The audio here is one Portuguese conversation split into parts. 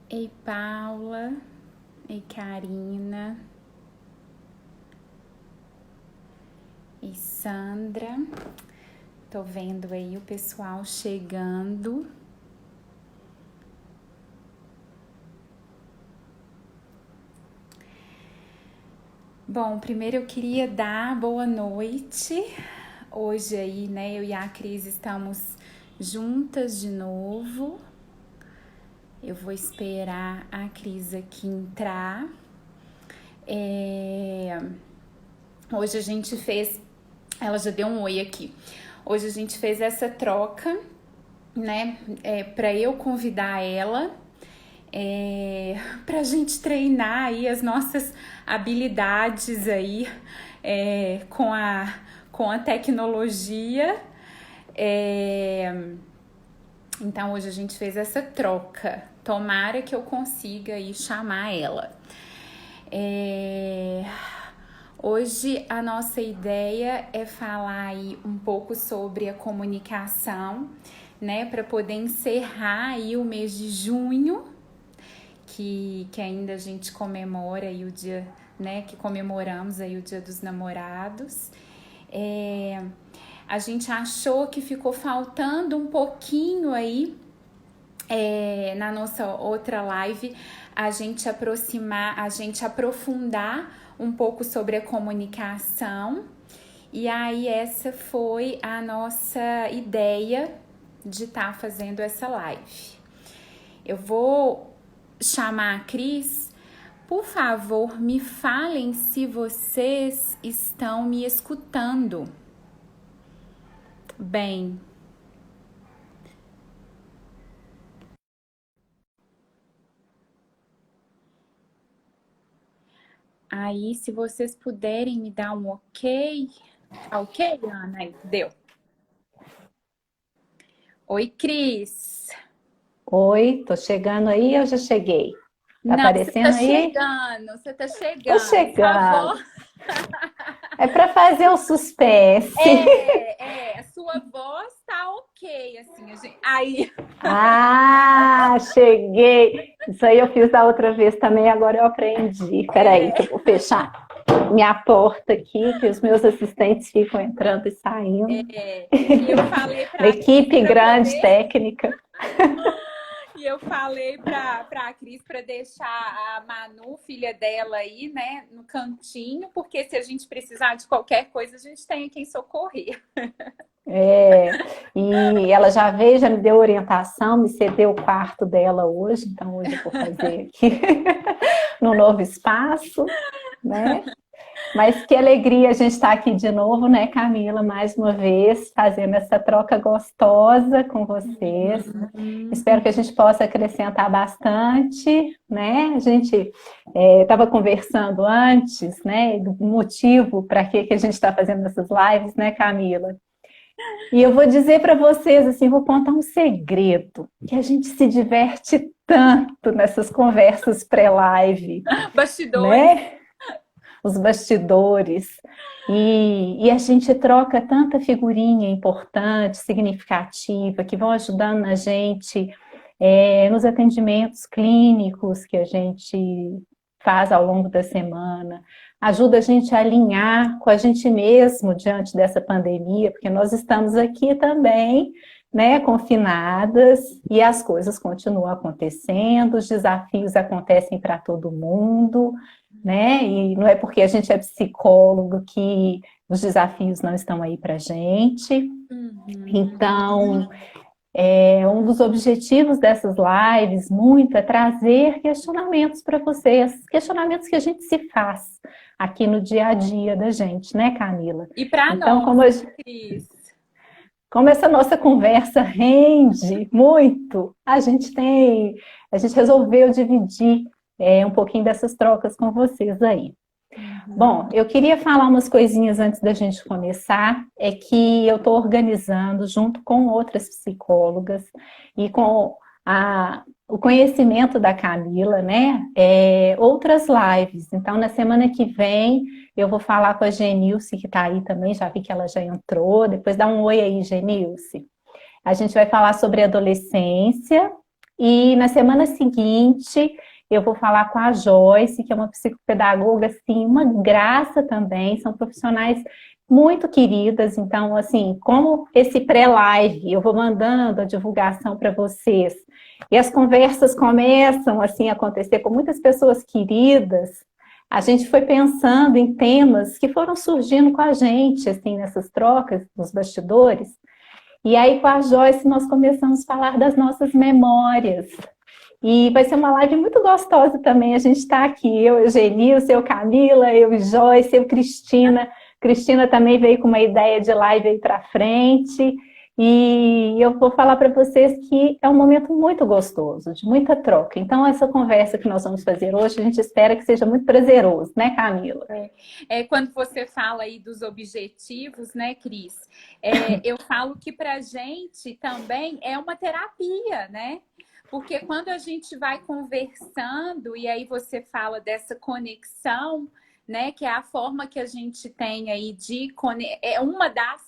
Ei, Paula. Ei, Karina. Ei, Sandra. Tô vendo aí o pessoal chegando. Bom, primeiro eu queria dar boa noite. Hoje aí, né, eu e a Cris estamos juntas de novo. Eu vou esperar a Cris aqui entrar. Hoje a gente fez... Ela já deu um oi aqui. Hoje a gente fez essa troca, né, para eu convidar ela, pra gente treinar aí as nossas habilidades aí, com a tecnologia. Então hoje a gente fez essa troca. Tomara que eu consiga aí chamar ela. Hoje a nossa ideia é falar aí um pouco sobre a comunicação, né, para poder encerrar aí o mês de junho, que ainda a gente comemora aí o dia, né, que comemoramos aí o Dia dos Namorados. A gente achou que ficou faltando um pouquinho aí, na nossa outra live, a gente aprofundar um pouco sobre a comunicação. E aí essa foi a nossa ideia de estar fazendo essa live. Eu vou chamar a Cris. Por favor, me falem se vocês estão me escutando bem. Aí, se vocês puderem me dar um ok. Tá ok, Ana? Aí, deu. Oi, Cris. Oi, tô chegando aí, eu já cheguei. Tá Não, aparecendo aí? você tá Tô chegando. Sua chegando. voz, É para fazer o suspense. a sua voz tá ok, assim, aí, Ah, cheguei. Isso aí eu fiz da outra vez também, agora eu aprendi. Peraí, que eu vou fechar minha porta aqui, que os meus assistentes ficam entrando e saindo. e eu falei Uma pra Cris equipe pra grande, poder, técnica. e eu falei pra Cris pra deixar a Manu, filha dela aí, né, no cantinho, porque se a gente precisar de qualquer coisa, a gente tem quem socorrer. É, e ela já veio, já me deu orientação, me cedeu o quarto dela hoje, então hoje eu vou fazer aqui no novo espaço, né? Mas que alegria a gente estar aqui de novo, né, Camila? Mais uma vez, fazendo essa troca gostosa com vocês. Espero que a gente possa acrescentar bastante, né? A gente estava conversando antes, né, do motivo para que a gente está fazendo essas lives, né, Camila? E eu vou dizer para vocês, assim, vou contar um segredo, que a gente se diverte tanto nessas conversas pré-live, Bastidores. né? Os bastidores. E a gente troca tanta figurinha importante, significativa, que vão ajudando a gente nos atendimentos clínicos que a gente faz ao longo da semana, ajuda a gente a alinhar com a gente mesmo diante dessa pandemia, porque nós estamos aqui também, né, confinadas, e as coisas continuam acontecendo, os desafios acontecem para todo mundo, né? E não é porque a gente é psicólogo que os desafios não estão aí para a gente. Então, um dos objetivos dessas lives muito é trazer questionamentos para vocês, questionamentos que a gente se faz aqui no dia a dia da gente, né, Camila? E para Então, nós, Cris. como essa nossa conversa rende muito, a gente resolveu dividir um pouquinho dessas trocas com vocês aí. Bom, eu queria falar umas coisinhas antes da gente começar, é que eu estou organizando junto com outras psicólogas e com o conhecimento da Camila, né, outras lives. Então, na semana que vem, eu vou falar com a Genilce, que está aí também, já vi que ela já entrou. Depois dá um oi aí, Genilce. A gente vai falar sobre adolescência E na semana seguinte, eu vou falar com a Joyce, que é uma psicopedagoga, assim, uma graça também, são profissionais muito queridas. Então, assim, como esse pré-live, eu vou mandando a divulgação para vocês, e as conversas começam, assim, a acontecer com muitas pessoas queridas, a gente foi pensando em temas que foram surgindo com a gente, assim, nessas trocas, nos bastidores, e aí com a Joyce nós começamos a falar das nossas memórias, e vai ser uma live muito gostosa também. A gente está aqui, eu, Eugenilson, eu, Camila, eu, Joyce, eu, Cristina. Cristina também veio com uma ideia de live aí para frente. E eu vou falar para vocês que é um momento muito gostoso, de muita troca. Então, essa conversa que nós vamos fazer hoje, a gente espera que seja muito prazeroso, né, Camila? Quando você fala aí dos objetivos, né, Cris? Eu falo que para a gente também é uma terapia, né? Porque quando a gente vai conversando, e aí você fala dessa conexão, né? Que é a forma que a gente tem aí é uma das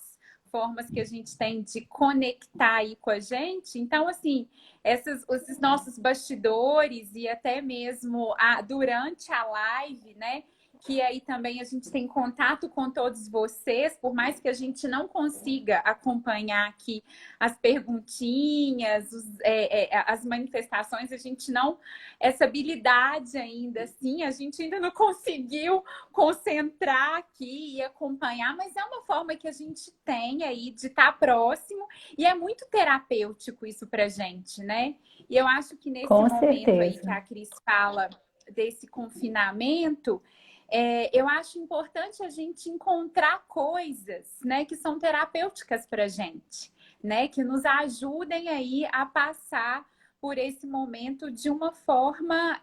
formas que a gente tem de conectar aí com a gente. Então, assim, esses nossos bastidores e até mesmo durante a live, né? Que aí também a gente tem contato com todos vocês, por mais que a gente não consiga acompanhar aqui as perguntinhas, as manifestações, a gente não, essa habilidade ainda assim, a gente ainda não conseguiu concentrar aqui e acompanhar, mas é uma forma que a gente tem aí de estar próximo e é muito terapêutico isso pra gente, né? E eu acho que nesse Com momento aí certeza. que a Cris fala desse confinamento, eu acho importante a gente encontrar coisas, né, que são terapêuticas para a gente, né, que nos ajudem aí a passar por esse momento de uma forma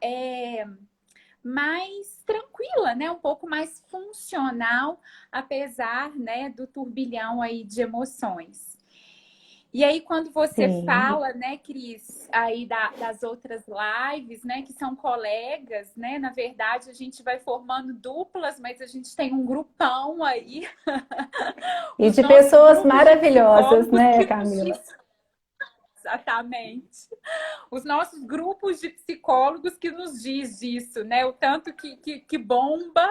mais tranquila, né, um pouco mais funcional, apesar, né, do turbilhão aí de emoções. E aí, quando você Sim. fala, né, Cris, aí das outras lives, né, que são colegas, né, na verdade a gente vai formando duplas, mas a gente tem um grupão aí, E os de nossos pessoas grupos de maravilhosas, psicólogos né, que nos Camila? dizem exatamente. Os nossos grupos de psicólogos que nos diz isso, né, o tanto que bomba,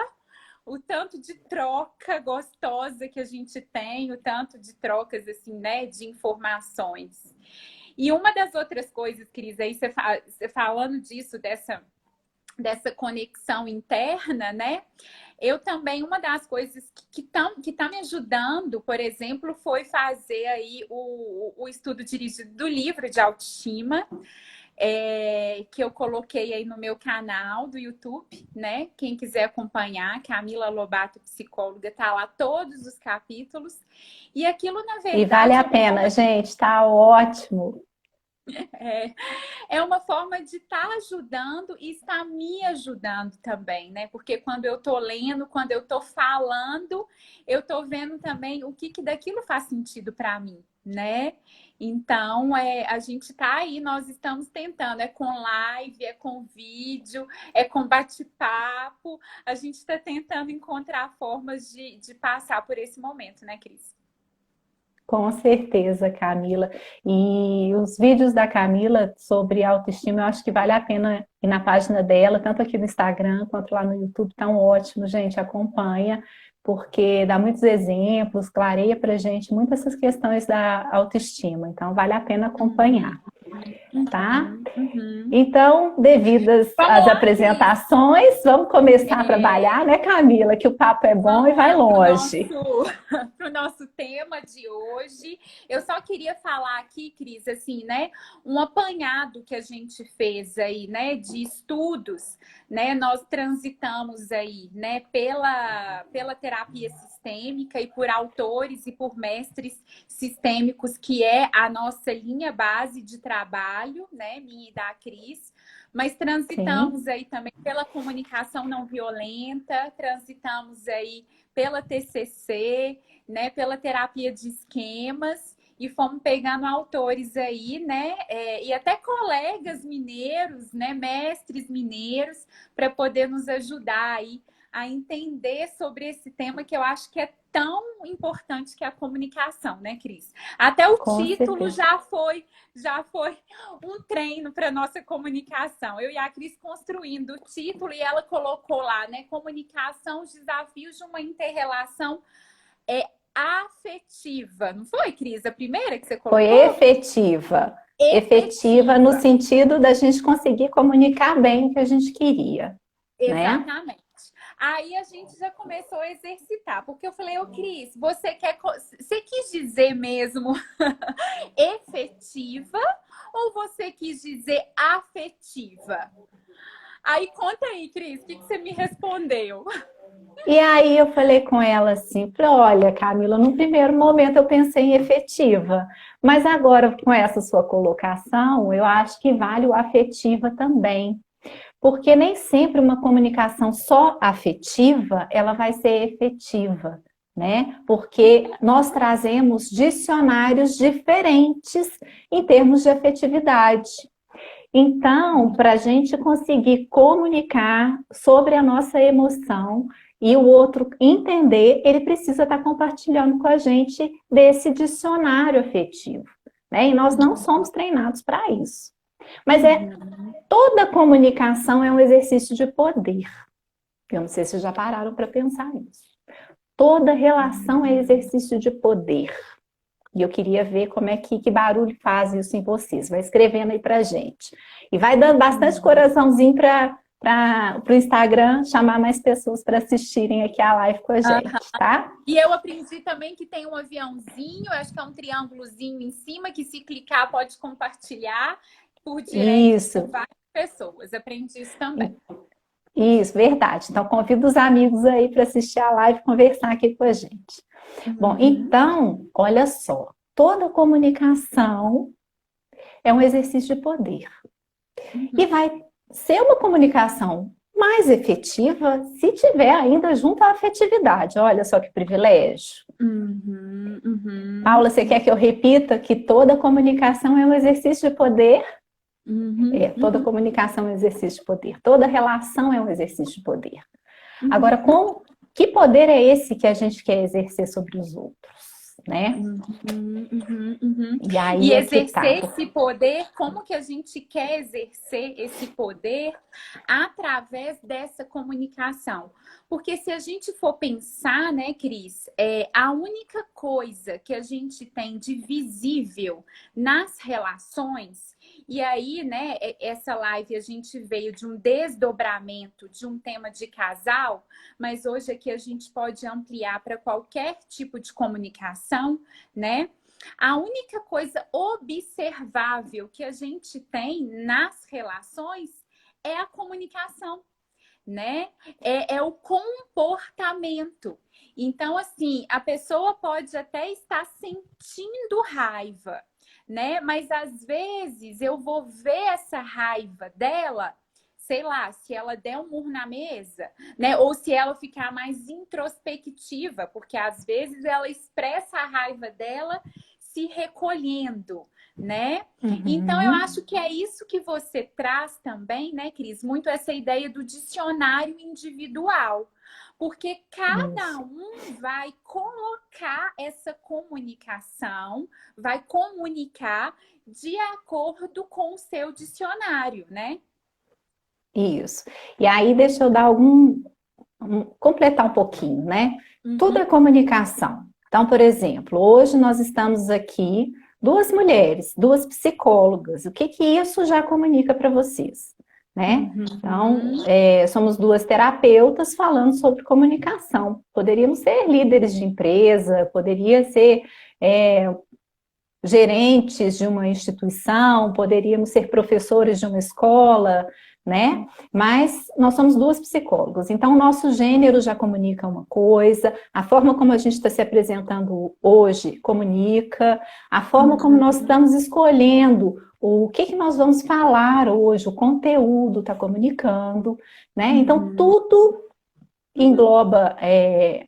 o tanto de troca gostosa que a gente tem, o tanto de trocas, assim, né, de informações. E uma das outras coisas, Cris, aí você falando disso, dessa conexão interna, né? Eu também, uma das coisas que tá me ajudando, por exemplo, foi fazer aí o estudo dirigido do livro de autoestima, que eu coloquei aí no meu canal do YouTube, né? Quem quiser acompanhar, Camila Lobato, psicóloga, tá lá todos os capítulos. E aquilo, na E vale verdade, a é uma pena, forma gente, tá ótimo. é, é uma forma de estar ajudando e estar me ajudando também, né? Porque quando eu tô lendo, quando eu tô falando, eu tô vendo também o que daquilo faz sentido para mim, né? Então, a gente tá aí, nós estamos tentando, é com live, é com vídeo, é com bate-papo, a gente está tentando encontrar formas de passar por esse momento, né, Cris? Com certeza, Camila. E os vídeos da Camila sobre autoestima, eu acho que vale a pena ir na página dela, tanto aqui no Instagram quanto lá no YouTube, tão ótimo, gente, acompanha, porque dá muitos exemplos, clareia pra gente muitas essas questões da autoestima, então vale a pena acompanhar, tá? Uhum, uhum. Então, devidas Vamos às lá, Cris. apresentações, vamos começar a É, trabalhar, né, Camila? Que o papo é bom e vamos vai lá longe. pro nosso tema de hoje. Eu só queria falar aqui, Cris, assim, né? Um apanhado que a gente fez aí, né? De estudos, né? Nós transitamos aí, né? Pela terapia sistêmica e por autores e por mestres sistêmicos, que é a nossa linha base de trabalho, né? Minha e da Cris. Mas Sim. transitamos aí também pela comunicação não violenta, transitamos aí pela TCC, né, pela terapia de esquemas e fomos pegando autores aí, né, e até colegas mineiros, né, mestres mineiros, para poder nos ajudar aí a entender sobre esse tema que eu acho que é tão importante, que é a comunicação, né, Cris? Até o Com título certeza. já foi um treino para nossa comunicação. Eu e a Cris construindo o título e ela colocou lá, né, comunicação, os desafios de uma interrelação afetiva. Não foi, Cris, a primeira que você Foi colocou? efetiva. Efetiva no Efetiva. sentido da gente conseguir comunicar bem o que a gente queria, né? Exatamente. Aí a gente já começou a exercitar, porque eu falei, ô Cris, você quis dizer mesmo efetiva ou você quis dizer afetiva? Aí conta aí, Cris, o que você me respondeu? E aí eu falei com ela assim, falei, olha, Camila, no primeiro momento eu pensei em efetiva, mas agora com essa sua colocação, eu acho que vale o afetiva também. Porque nem sempre uma comunicação só afetiva, ela vai ser efetiva, né? Porque nós trazemos dicionários diferentes em termos de afetividade. Então, para a gente conseguir comunicar sobre a nossa emoção e o outro entender, ele precisa estar compartilhando com a gente desse dicionário afetivo, né? E nós não somos treinados para isso. Mas toda comunicação é um exercício de poder. Eu não sei se já pararam para pensar nisso. Toda relação é exercício de poder. E eu queria ver como é que barulho faz isso em vocês. Vai escrevendo aí pra gente. E vai dando bastante coraçãozinho para o Instagram chamar mais pessoas para assistirem aqui a live com a gente, tá? E eu aprendi também que tem um aviãozinho, acho que é um triângulozinho em cima, que se clicar pode compartilhar por direct Isso. com várias pessoas. Aprendi isso também. Isso, verdade. Então, convido os amigos aí para assistir a live e conversar aqui com a gente. Bom, então, olha só. Toda comunicação é um exercício de poder. E vai ser uma comunicação mais efetiva se tiver ainda junto à afetividade. Olha só que privilégio. Paula, você quer que eu repita que toda comunicação é um exercício de poder? Toda comunicação é um exercício de poder. Toda relação é um exercício de poder. Agora, que poder é esse que a gente quer exercer sobre os outros, né? E aí exercer esse poder, como que a gente quer exercer esse poder através dessa comunicação? Porque se a gente for pensar, né, Cris, a única coisa que a gente tem de visível nas relações, e aí, né, essa live a gente veio de um desdobramento de um tema de casal, mas hoje aqui a gente pode ampliar para qualquer tipo de comunicação, né? A única coisa observável que a gente tem nas relações é a comunicação, né? É o comportamento. Então, assim, a pessoa pode até estar sentindo raiva, né? Mas às vezes eu vou ver essa raiva dela, sei lá, se ela der um murro na mesa, né? Ou se ela ficar mais introspectiva, porque às vezes ela expressa a raiva dela se recolhendo, né? Então, eu acho que é isso que você traz também, né, Cris? Muito essa ideia do dicionário individual. Porque cada um vai colocar essa comunicação, vai comunicar de acordo com o seu dicionário, né? Isso. E aí, deixa eu dar completar um pouquinho, né? Tudo é comunicação. Então, por exemplo, hoje nós estamos aqui, duas mulheres, duas psicólogas. O que isso já comunica para vocês, né? Então, somos duas terapeutas falando sobre comunicação. Poderíamos ser líderes de empresa, poderia ser gerentes de uma instituição, poderíamos ser professores de uma escola, né? Mas nós somos duas psicólogas, então o nosso gênero já comunica uma coisa, a forma como a gente está se apresentando hoje comunica, a forma como nós estamos escolhendo o que nós vamos falar hoje, o conteúdo está comunicando, né? Então tudo engloba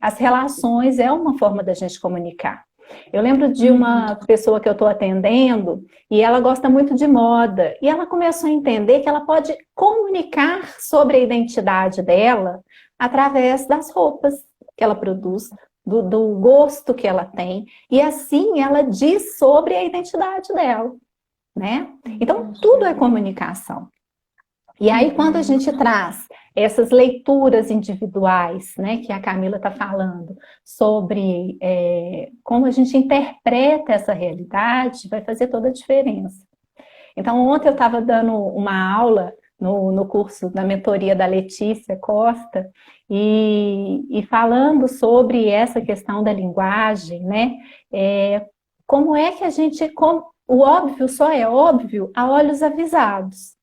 as relações, é uma forma da gente comunicar. Eu lembro de uma pessoa que eu estou atendendo e ela gosta muito de moda. E ela começou a entender que ela pode comunicar sobre a identidade dela através das roupas que ela produz, do gosto que ela tem, e assim ela diz sobre a identidade dela, né? Então, tudo é comunicação. E aí, quando a gente traz essas leituras individuais, né, que a Camila está falando, sobre como a gente interpreta essa realidade, vai fazer toda a diferença. Então, ontem eu estava dando uma aula no curso da mentoria da Letícia Costa, e falando sobre essa questão da linguagem, né? Como é que a gente... o óbvio só é óbvio a olhos avisados.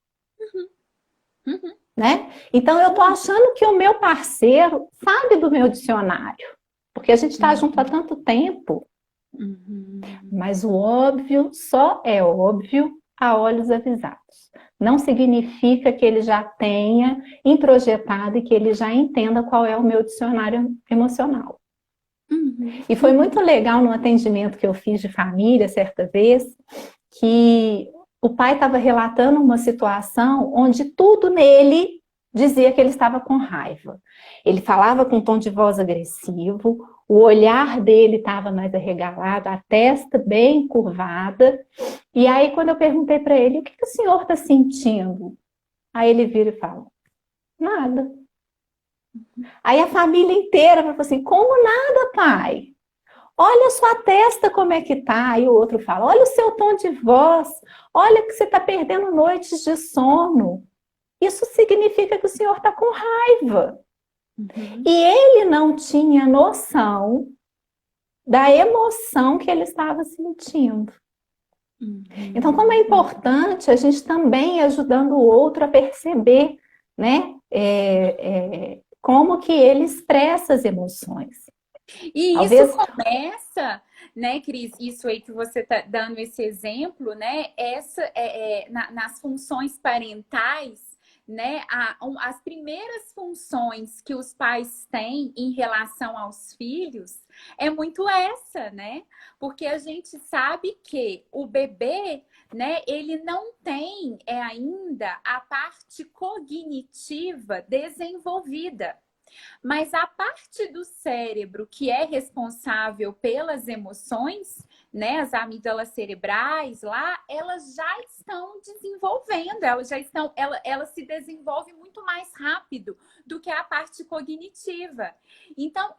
Né? Então, eu estou achando que o meu parceiro sabe do meu dicionário, porque a gente está junto há tanto tempo, mas o óbvio só é óbvio a olhos avisados. Não significa que ele já tenha introjetado e que ele já entenda qual é o meu dicionário emocional. E foi muito legal no atendimento que eu fiz de família, certa vez, que o pai estava relatando uma situação onde tudo nele dizia que ele estava com raiva. Ele falava com um tom de voz agressivo, o olhar dele estava mais arregalado, a testa bem curvada. E aí, quando eu perguntei para ele, o que o senhor está sentindo? Aí ele vira e fala, nada. Aí a família inteira falou assim, como nada, pai? Olha a sua testa como é que tá. Aí o outro fala, olha o seu tom de voz, olha que você está perdendo noites de sono. Isso significa que o senhor está com raiva. E ele não tinha noção da emoção que ele estava sentindo. Então, como é importante a gente também ir ajudando o outro a perceber, né, como que ele expressa as emoções. E talvez... isso começa, né, Cris, isso aí que você está dando esse exemplo, né, nas funções parentais, né, as primeiras funções que os pais têm em relação aos filhos é muito essa, né? Porque a gente sabe que o bebê, né, ele não tem ainda a parte cognitiva desenvolvida. Mas a parte do cérebro que é responsável pelas emoções, né, as amígdalas cerebrais lá, elas já estão desenvolvendo, ela se desenvolve muito mais rápido do que a parte cognitiva. Então,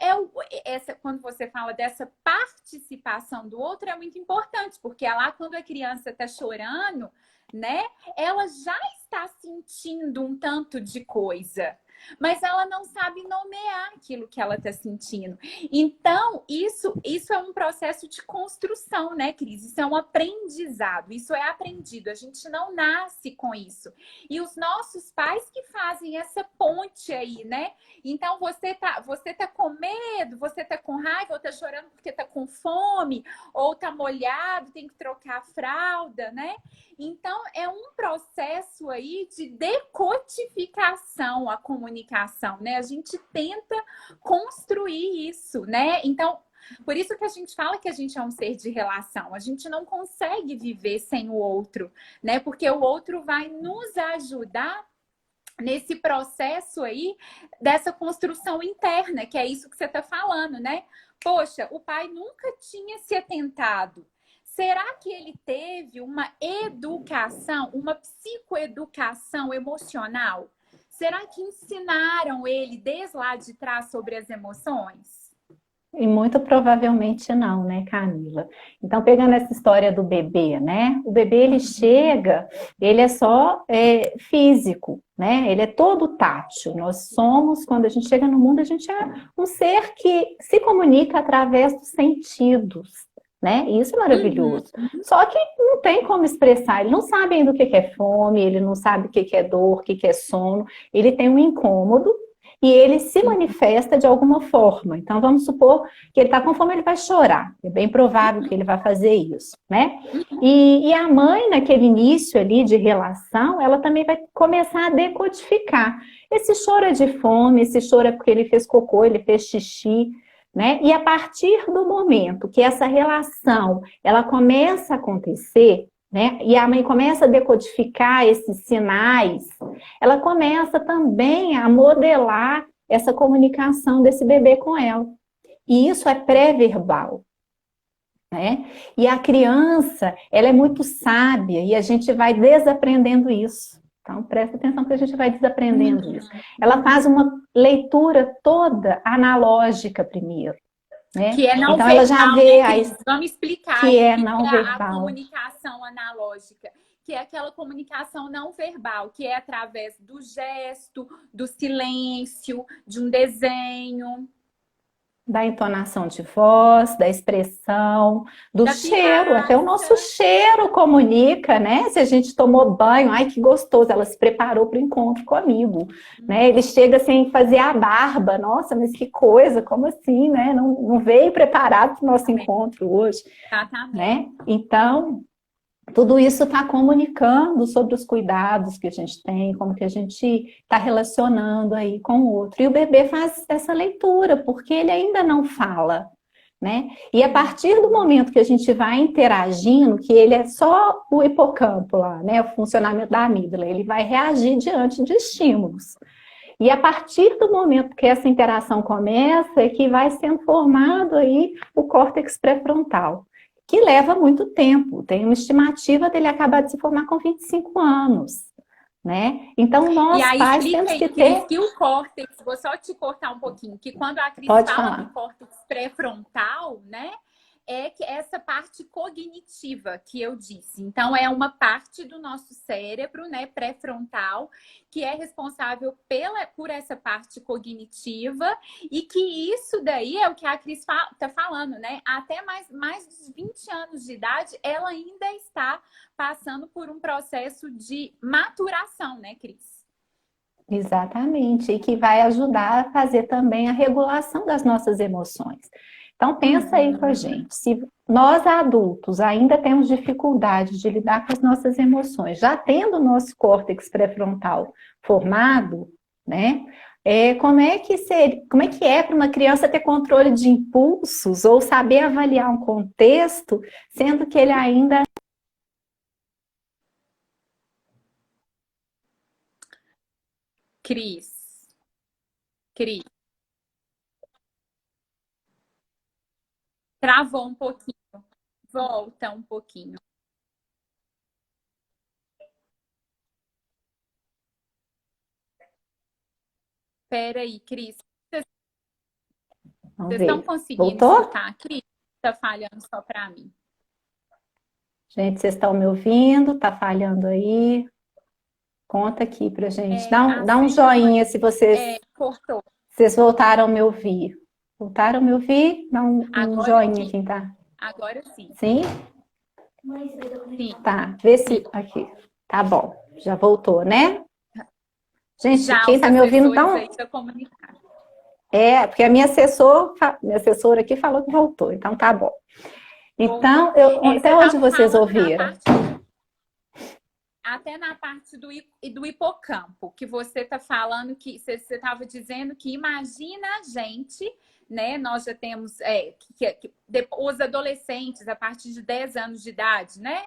quando você fala dessa participação do outro, é muito importante, porque lá quando a criança está chorando, né, ela já está sentindo um tanto de coisa, mas ela não sabe nomear aquilo que ela está sentindo. Então, isso é um processo de construção, né, Cris? Isso é um aprendizado, isso é aprendido. A gente não nasce com isso. E os nossos pais que fazem essa ponte aí, né? Então, você tá com medo, você tá com raiva, ou tá chorando porque tá com fome, ou tá molhado, tem que trocar a fralda, né? Então, é um processo aí de decodificação a comunicação, né? A gente tenta construir isso, né? Então, por isso que a gente fala que a gente é um ser de relação. A gente não consegue viver sem o outro, né? Porque o outro vai nos ajudar nesse processo aí dessa construção interna, que é isso que você está falando, né? Poxa, o pai nunca tinha se atentado. Será que ele teve uma educação, uma psicoeducação emocional? Será que ensinaram ele desde lá de trás sobre as emoções? E muito provavelmente não, né, Camila? Então, pegando essa história do bebê, né? O bebê, ele chega, ele é só físico, né? Ele é todo tátil. Nós somos, quando a gente chega no mundo, a gente é um ser que se comunica através dos sentidos, né? E isso é maravilhoso. Só que não tem como expressar, ele não sabe ainda o que é fome, ele não sabe o que é dor, o que é sono, ele tem um incômodo e ele se manifesta de alguma forma. Então, vamos supor que ele está com fome, ele vai chorar. É bem provável que ele vai fazer isso, né? E a mãe, naquele início ali de relação, ela também vai começar a decodificar. Esse choro é de fome, esse choro é porque ele fez cocô, ele fez xixi, né? E a partir do momento que essa relação ela começa a acontecer, né? E a mãe começa a decodificar esses sinais, ela começa também a modelar essa comunicação desse bebê com ela. E isso é pré-verbal, né? E a criança, ela é muito sábia e a gente vai desaprendendo isso. Então, presta atenção que a gente vai desaprendendo isso. Ela faz uma leitura toda analógica primeiro, né? Que é não então, verbal, ela já vê né, Cris? Vamos explicar que é que não é a verbal. comunicação analógica, que é aquela comunicação não verbal, que é através do gesto, do silêncio, de um desenho. Da entonação de voz, da expressão, do Da cheiro, pirraça. até o nosso cheiro comunica, né? Se a gente tomou banho, ai que gostoso, ela se preparou para o encontro comigo, né? Ele chega sem fazer a barba, nossa, mas que coisa, como assim, né? Não veio preparado para o nosso encontro hoje, né? Então, tudo isso está comunicando sobre os cuidados que a gente tem, como que a gente está relacionando aí com o outro. E o bebê faz essa leitura, porque ele ainda não fala, né? E a partir do momento que a gente vai interagindo, que ele é só o hipocampo lá, né? O funcionamento da amígdala, ele vai reagir diante de estímulos. E a partir do momento que essa interação começa, é que vai sendo formado aí o córtex pré-frontal, que leva muito tempo. Tem uma estimativa dele acabar de se formar com 25 anos, né? Então, nós pais temos que ter... que o córtex, vou só te cortar um pouquinho, que quando a Cris fala do córtex pré-frontal, né? É que essa parte cognitiva que eu disse. Então, é uma parte do nosso cérebro, né, pré-frontal, que é responsável por essa parte cognitiva e que isso daí é o que a Cris tá falando, né? Até mais de 20 anos de idade, ela ainda está passando por um processo de maturação, né, Cris? Exatamente, e que vai ajudar a fazer também a regulação das nossas emoções. Então, pensa aí com a gente, se nós adultos ainda temos dificuldade de lidar com as nossas emoções, já tendo o nosso córtex pré-frontal formado, né? Como é que é para uma criança ter controle de impulsos ou saber avaliar um contexto, sendo que ele ainda... Cris. Travou um pouquinho. Volta um pouquinho. Espera aí, Cris. Vocês estão conseguindo escutar a Cris? Está falhando só para mim. Gente, vocês estão me ouvindo? Tá falhando aí? Conta aqui pra gente. Dá um joinha se vocês... cortou. Vocês voltaram a me ouvir. Voltaram a me ouvir? Dá um joinha sim. quem tá. Agora sim. Sim? Sim. Tá, vê se... Aqui. Tá bom. Já voltou, né? Gente, já, quem tá me ouvindo, dá um... porque a minha assessora aqui falou que voltou, então tá bom. Então, até onde vocês ouviram? Até na parte do hipocampo, que você está falando, que você estava dizendo que imagina a gente, né? Nós já temos os adolescentes, a partir de 10 anos de idade, né?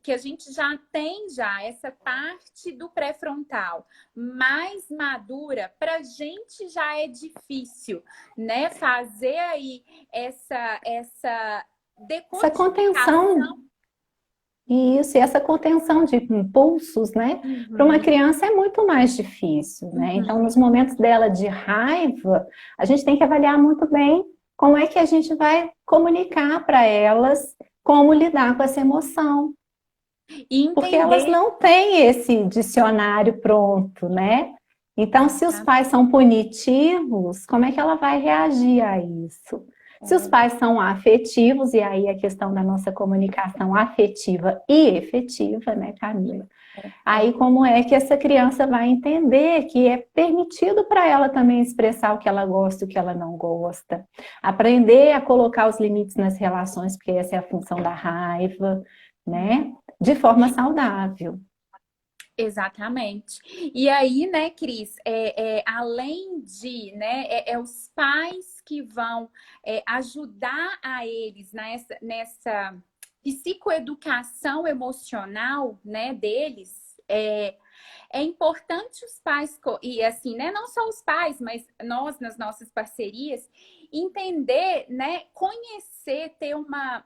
Que a gente já tem essa parte do pré-frontal mais madura, para a gente já é difícil, né? Fazer aí essa contenção. Isso, e essa contenção de impulsos, né? Para uma criança é muito mais difícil, né? Então, nos momentos dela de raiva, a gente tem que avaliar muito bem como é que a gente vai comunicar para elas como lidar com essa emoção. Porque elas não têm esse dicionário pronto, né? Então, se os pais são punitivos, como é que ela vai reagir a isso? Se os pais são afetivos, e aí a questão da nossa comunicação afetiva e efetiva, né, Camila? Aí como é que essa criança vai entender que é permitido para ela também expressar o que ela gosta e o que ela não gosta. Aprender a colocar os limites nas relações, porque essa é a função da raiva, né? De forma saudável. Exatamente. E aí, né, Cris, além de, né, os pais que vão ajudar a eles nessa psicoeducação emocional, né, deles, é importante os pais, e assim, né, não só os pais, mas nós nas nossas parcerias, entender, né, conhecer, ter uma,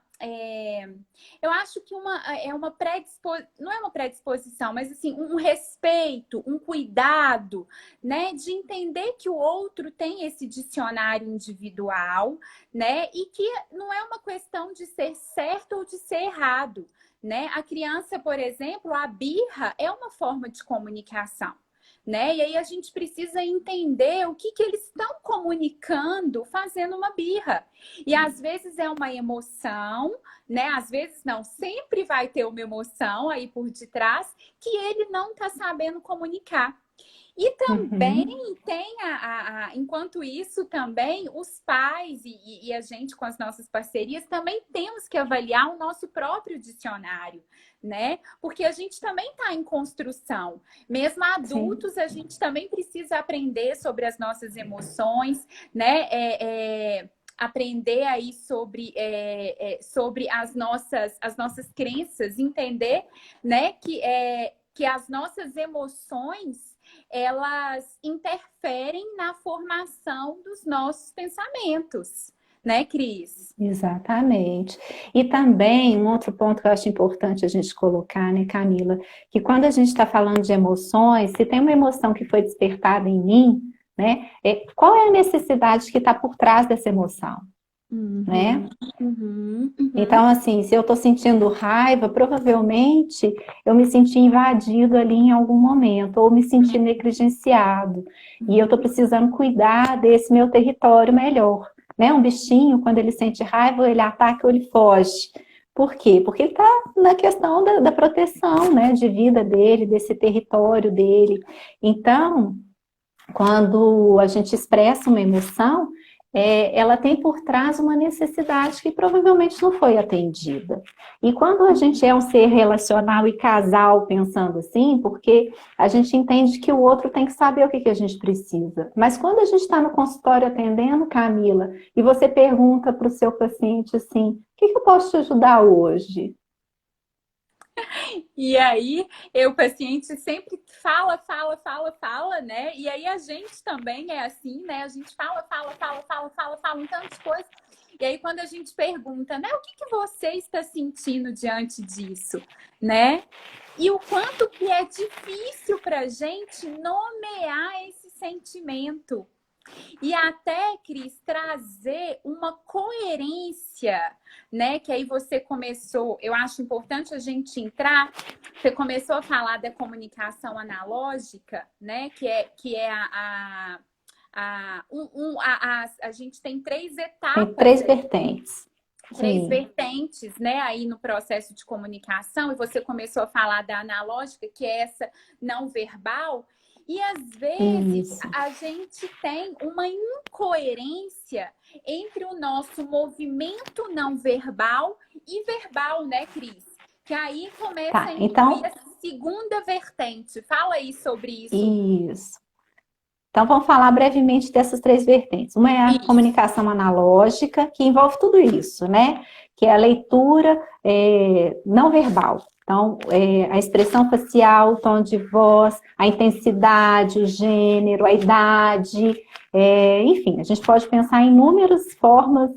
eu acho que uma predisposição, não é uma predisposição, mas assim, um respeito, um cuidado, né, de entender que o outro tem esse dicionário individual, né, e que não é uma questão de ser certo ou de ser errado, né? A criança, por exemplo, a birra é uma forma de comunicação, né? E aí a gente precisa entender o que eles estão comunicando fazendo uma birra. E às vezes é uma emoção, né? Às vezes não, sempre vai ter uma emoção aí por detrás que ele não está sabendo comunicar. E também Uhum. tem, enquanto isso, também os pais e a gente com as nossas parcerias também temos que avaliar o nosso próprio dicionário, né? Porque a gente também está em construção. Mesmo Sim. adultos, a gente também precisa aprender sobre as nossas emoções, né? Aprender aí sobre as nossas crenças, entender, né, que as nossas emoções elas interferem na formação dos nossos pensamentos, né, Cris? Exatamente. E também um outro ponto que eu acho importante a gente colocar, né, Camila, que quando a gente está falando de emoções, se tem uma emoção que foi despertada em mim, né, qual é a necessidade que está por trás dessa emoção, né? Uhum, uhum, uhum. Então, assim, se eu estou sentindo raiva, provavelmente eu me senti invadido ali em algum momento, ou me senti negligenciado. E eu estou precisando cuidar desse meu território melhor. Né? Um bichinho, quando ele sente raiva, ele ataca ou ele foge. Por quê? Porque ele está na questão da proteção, né, de vida dele, desse território dele. Então, quando a gente expressa uma emoção, ela tem por trás uma necessidade que provavelmente não foi atendida. E quando a gente é um ser relacional e casal pensando assim, porque a gente entende que o outro tem que saber o que a gente precisa. Mas quando a gente está no consultório atendendo, Camila, e você pergunta para o seu paciente assim, o que eu posso te ajudar hoje? E aí, o paciente sempre fala, fala, fala, fala, né? E aí a gente também é assim, né? A gente fala, fala, fala, fala, fala, fala, em tantas coisas. E aí, quando a gente pergunta, né, o que você está sentindo diante disso, né? E o quanto que é difícil para a gente nomear esse sentimento. E até, Cris, trazer uma coerência, né? Que aí você começou, eu acho importante a gente entrar. Você começou a falar da comunicação analógica, né? Que é a gente tem três Tem etapas três aí, vertentes. três Sim, vertentes, né, aí no processo de comunicação, e você começou a falar da analógica, que é essa não verbal, e às vezes isso. a gente tem uma incoerência entre o nosso movimento não verbal e verbal, né, Cris? Que aí começa a Tá, incluir então, a segunda vertente. Fala aí sobre isso. isso. Então, vamos falar brevemente dessas três vertentes. Uma é a Isso. comunicação analógica, que envolve tudo isso, né? Que é a leitura não verbal. Então, a expressão facial, o tom de voz, a intensidade, o gênero, a idade, enfim, a gente pode pensar em inúmeras formas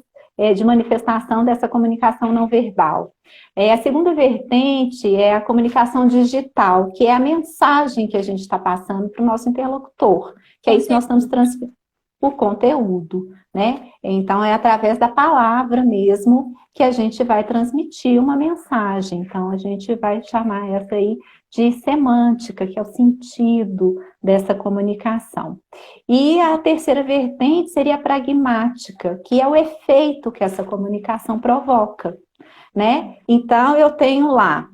de manifestação dessa comunicação não verbal. A segunda vertente é a comunicação digital, que é a mensagem que a gente está passando para o nosso interlocutor, que é isso que nós estamos Conteúdo. transmitindo o conteúdo, né? Então, é através da palavra mesmo que a gente vai transmitir uma mensagem. Então, a gente vai chamar essa aí de semântica, que é o sentido dessa comunicação. E a terceira vertente seria a pragmática, que é o efeito que essa comunicação provoca, né? Então, eu tenho lá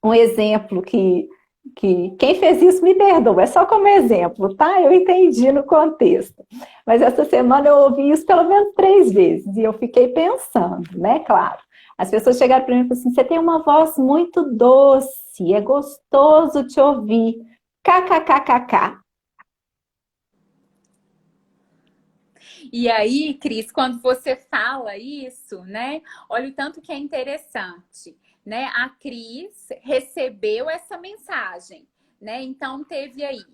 um exemplo que quem fez isso me perdoa, é só como exemplo, tá? Eu entendi no contexto. Mas essa semana eu ouvi isso pelo menos 3 vezes e eu fiquei pensando, né? Claro. As pessoas chegaram para mim e falaram assim: você tem uma voz muito doce, é gostoso te ouvir. KKKKK. E aí, Cris, quando você fala isso, né? Olha o tanto que é interessante, né? A Cris recebeu essa mensagem, né? Então, teve aí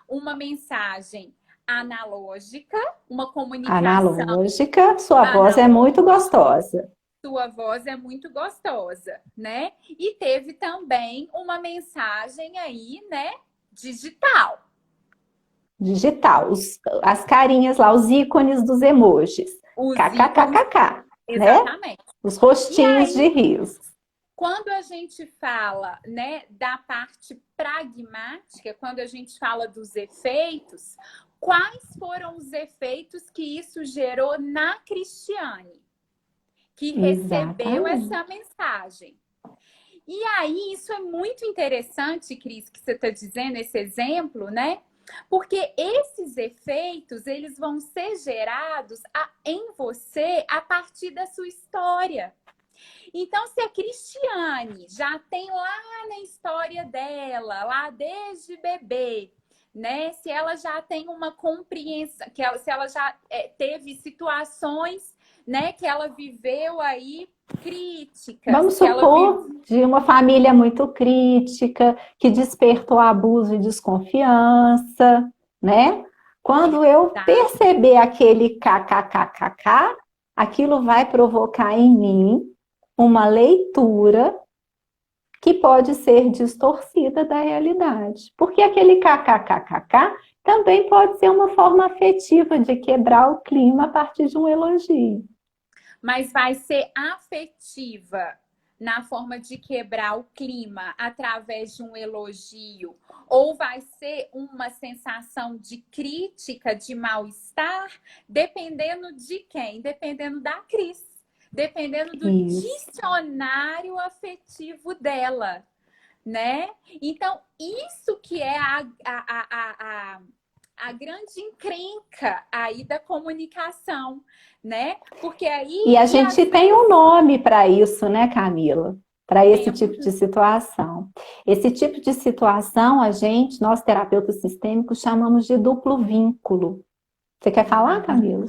uma mensagem analógica, uma comunicação Analógica, sua voz é analógica, muito gostosa. sua voz é muito gostosa, né? E teve também uma mensagem aí, né, digital. Digital, as carinhas lá, os ícones dos emojis. Os ícones, KKKKK, né? exatamente. Os E rostinhos de aí, rios. quando a gente fala, né, da parte pragmática, quando a gente fala dos efeitos, quais foram os efeitos que isso gerou na Cristiane, que recebeu Exatamente. essa mensagem? E aí, isso é muito interessante, Cris, que você está dizendo, esse exemplo, né? Porque esses efeitos, eles vão ser gerados em você a partir da sua história. Então, se a Cristiane já tem lá na história dela, lá desde bebê, né? Se ela já tem uma compreensão, se ela já teve situações, né, que ela viveu aí críticas, Vamos que ela supor viveu. de uma família muito crítica, que despertou abuso e desconfiança, né? Quando eu perceber aquele kkkk, aquilo vai provocar em mim uma leitura que pode ser distorcida da realidade. Porque aquele kkkk também pode ser uma forma afetiva de quebrar o clima a partir de um elogio. Mas vai ser afetiva na forma de quebrar o clima através de um elogio, ou vai ser uma sensação de crítica, de mal-estar, dependendo de quem? Dependendo da Cris, dependendo do dicionário afetivo dela, né? Então, isso que é a grande encrenca aí da comunicação, né? Porque aí... E a gente tem um nome para isso, né, Camila? Para esse tipo de situação. Esse tipo de situação, nós terapeutas sistêmicos, chamamos de duplo vínculo. Você quer falar, Camila?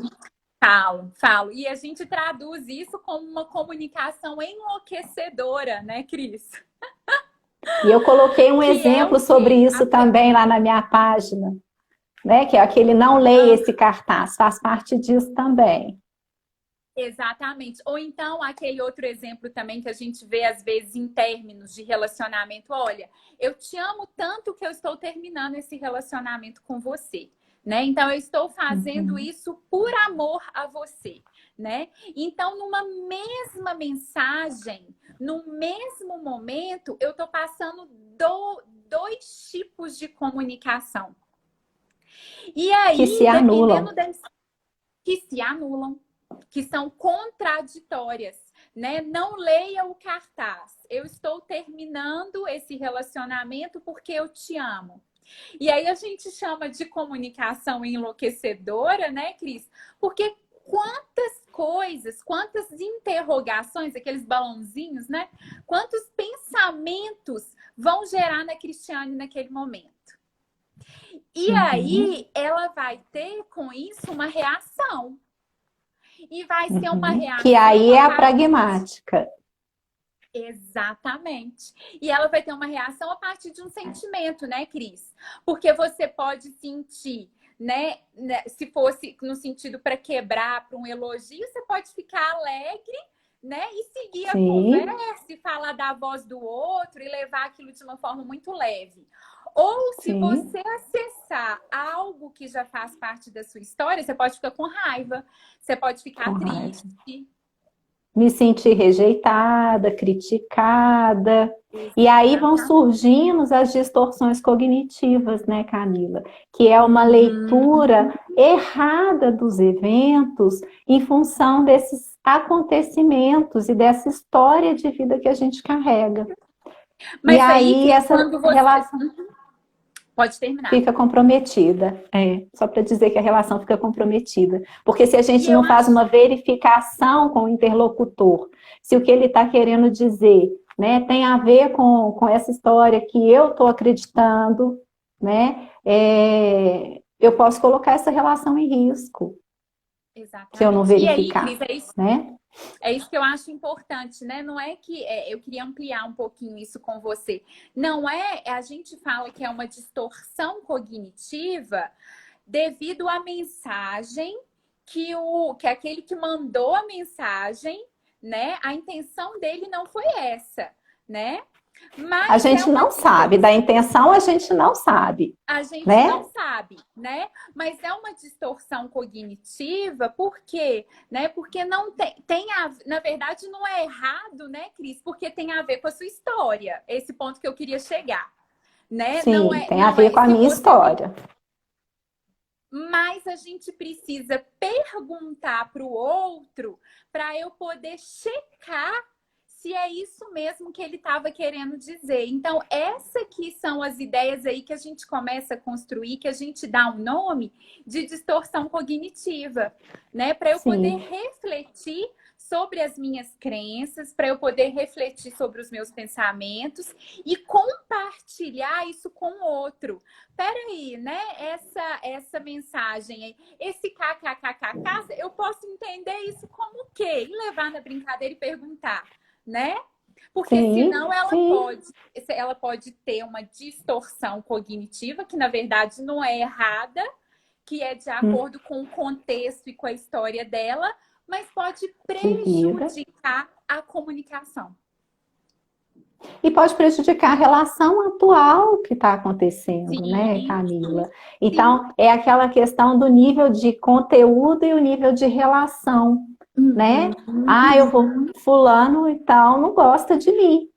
Falo. E a gente traduz isso como uma comunicação enlouquecedora, né, Cris? E eu coloquei um exemplo sobre isso também lá na minha página, né? Que é aquele não leia esse cartaz, faz parte disso também. Exatamente. Ou então, aquele outro exemplo também que a gente vê às vezes em términos de relacionamento. Olha, eu te amo tanto que eu estou terminando esse relacionamento com você, né? Então, eu estou fazendo isso por amor a você, né? Então, numa mesma mensagem, no mesmo momento, eu estou passando dois tipos de comunicação. E aí, que se anulam. Que se anulam, que são contraditórias, né? Não leia o cartaz. Eu estou terminando esse relacionamento porque eu te amo. E aí a gente chama de comunicação enlouquecedora, né, Cris? Porque quantas coisas, quantas interrogações, aqueles balãozinhos, né? Quantos pensamentos vão gerar na Cristiane naquele momento? E aí ela vai ter com isso uma reação. E vai ser uma reação... Que aí é a pragmática. Exatamente. E ela vai ter uma reação a partir de um sentimento, né, Cris? Porque você pode sentir, né? Se fosse no sentido para quebrar, para um elogio, você pode ficar alegre, né? E seguir a conversa e falar da voz do outro e levar aquilo de uma forma muito leve. Ou se você acessar algo que já faz parte da sua história, você pode ficar com raiva, você pode ficar triste. Me sentir rejeitada, criticada. E aí vão surgindo as distorções cognitivas, né, Camila? Que é uma leitura errada dos eventos em função desses acontecimentos e dessa história de vida que a gente carrega. Mas e aí essa relação... Pode terminar. Fica comprometida. Só para dizer que a relação fica comprometida. Porque se a gente não faz uma verificação com o interlocutor, se o que ele está querendo dizer, né, tem a ver com essa história que eu estou acreditando, né, eu posso colocar essa relação em risco. Exatamente. Se eu não verificar. E aí, Cris, né? É isso que eu acho importante, né? Não é que eu queria ampliar um pouquinho isso com você. Não é, a gente fala que é uma distorção cognitiva devido à mensagem que aquele que mandou a mensagem, né? A intenção dele não foi essa, né? A Mas é gente uma não sabe, da intenção a gente não sabe, a gente né? não sabe, né? Mas é uma distorção cognitiva, por quê? Né? Porque não na verdade, não é errado, né, Cris? Porque tem a ver com a sua história. Esse ponto que eu queria chegar, né? Sim, tem a Não ver é, com a se minha você me história. mas a gente precisa perguntar para o outro para eu poder checar se é isso mesmo que ele estava querendo dizer. Então, essas aqui são as ideias aí que a gente começa a construir, que a gente dá um nome de distorção cognitiva, né? Para eu poder Sim, refletir sobre as minhas crenças, para eu poder refletir sobre os meus pensamentos e compartilhar isso com o outro. Peraí, né? Essa mensagem aí, esse kkkk, eu posso entender isso como o quê? E levar na brincadeira e perguntar, né? Porque sim, senão sim. ela pode ter uma distorção cognitiva, que na verdade não é errada, que é de acordo com o contexto e com a história dela, mas pode De vida. prejudicar a comunicação. E pode prejudicar a relação atual que está acontecendo, né, Sim, Camila? sim. Então, é aquela questão do nível de conteúdo e o nível de relação, né? Uhum, Ah, eu vou, uhum, fulano e tal, não gosta de mim.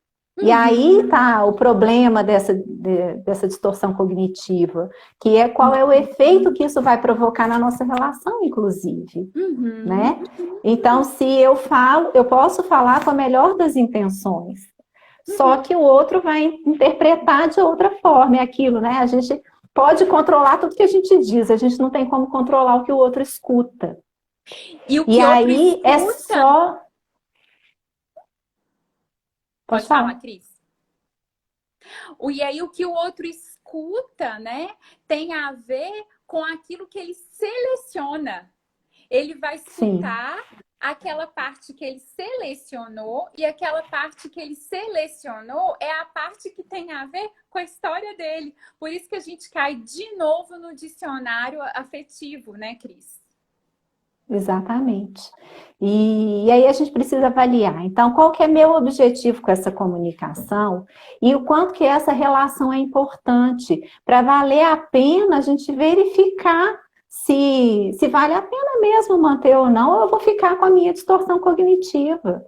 E aí uhum, tá o problema dessa distorção cognitiva, que é qual é o efeito que isso vai provocar na nossa relação, inclusive, uhum, né? Então, se eu falo, eu posso falar com a melhor das intenções, só uhum. que o outro vai interpretar de outra forma, é aquilo, né? A gente pode controlar tudo que a gente diz, a gente não tem como controlar o que o outro escuta. E o E que outro aí é escuta, só. Pode pode falar, falar. Cris. E aí o que o outro escuta, né, tem a ver com aquilo que ele seleciona. Ele vai Sim, escutar aquela parte que ele selecionou, e aquela parte que ele selecionou é a parte que tem a ver com a história dele. Por isso que a gente cai de novo no dicionário afetivo, né, Cris? exatamente. E aí a gente precisa avaliar. Então, qual que é meu objetivo com essa comunicação e o quanto que essa relação é importante para valer a pena a gente verificar se vale a pena mesmo manter ou não, ou eu vou ficar com a minha distorção cognitiva.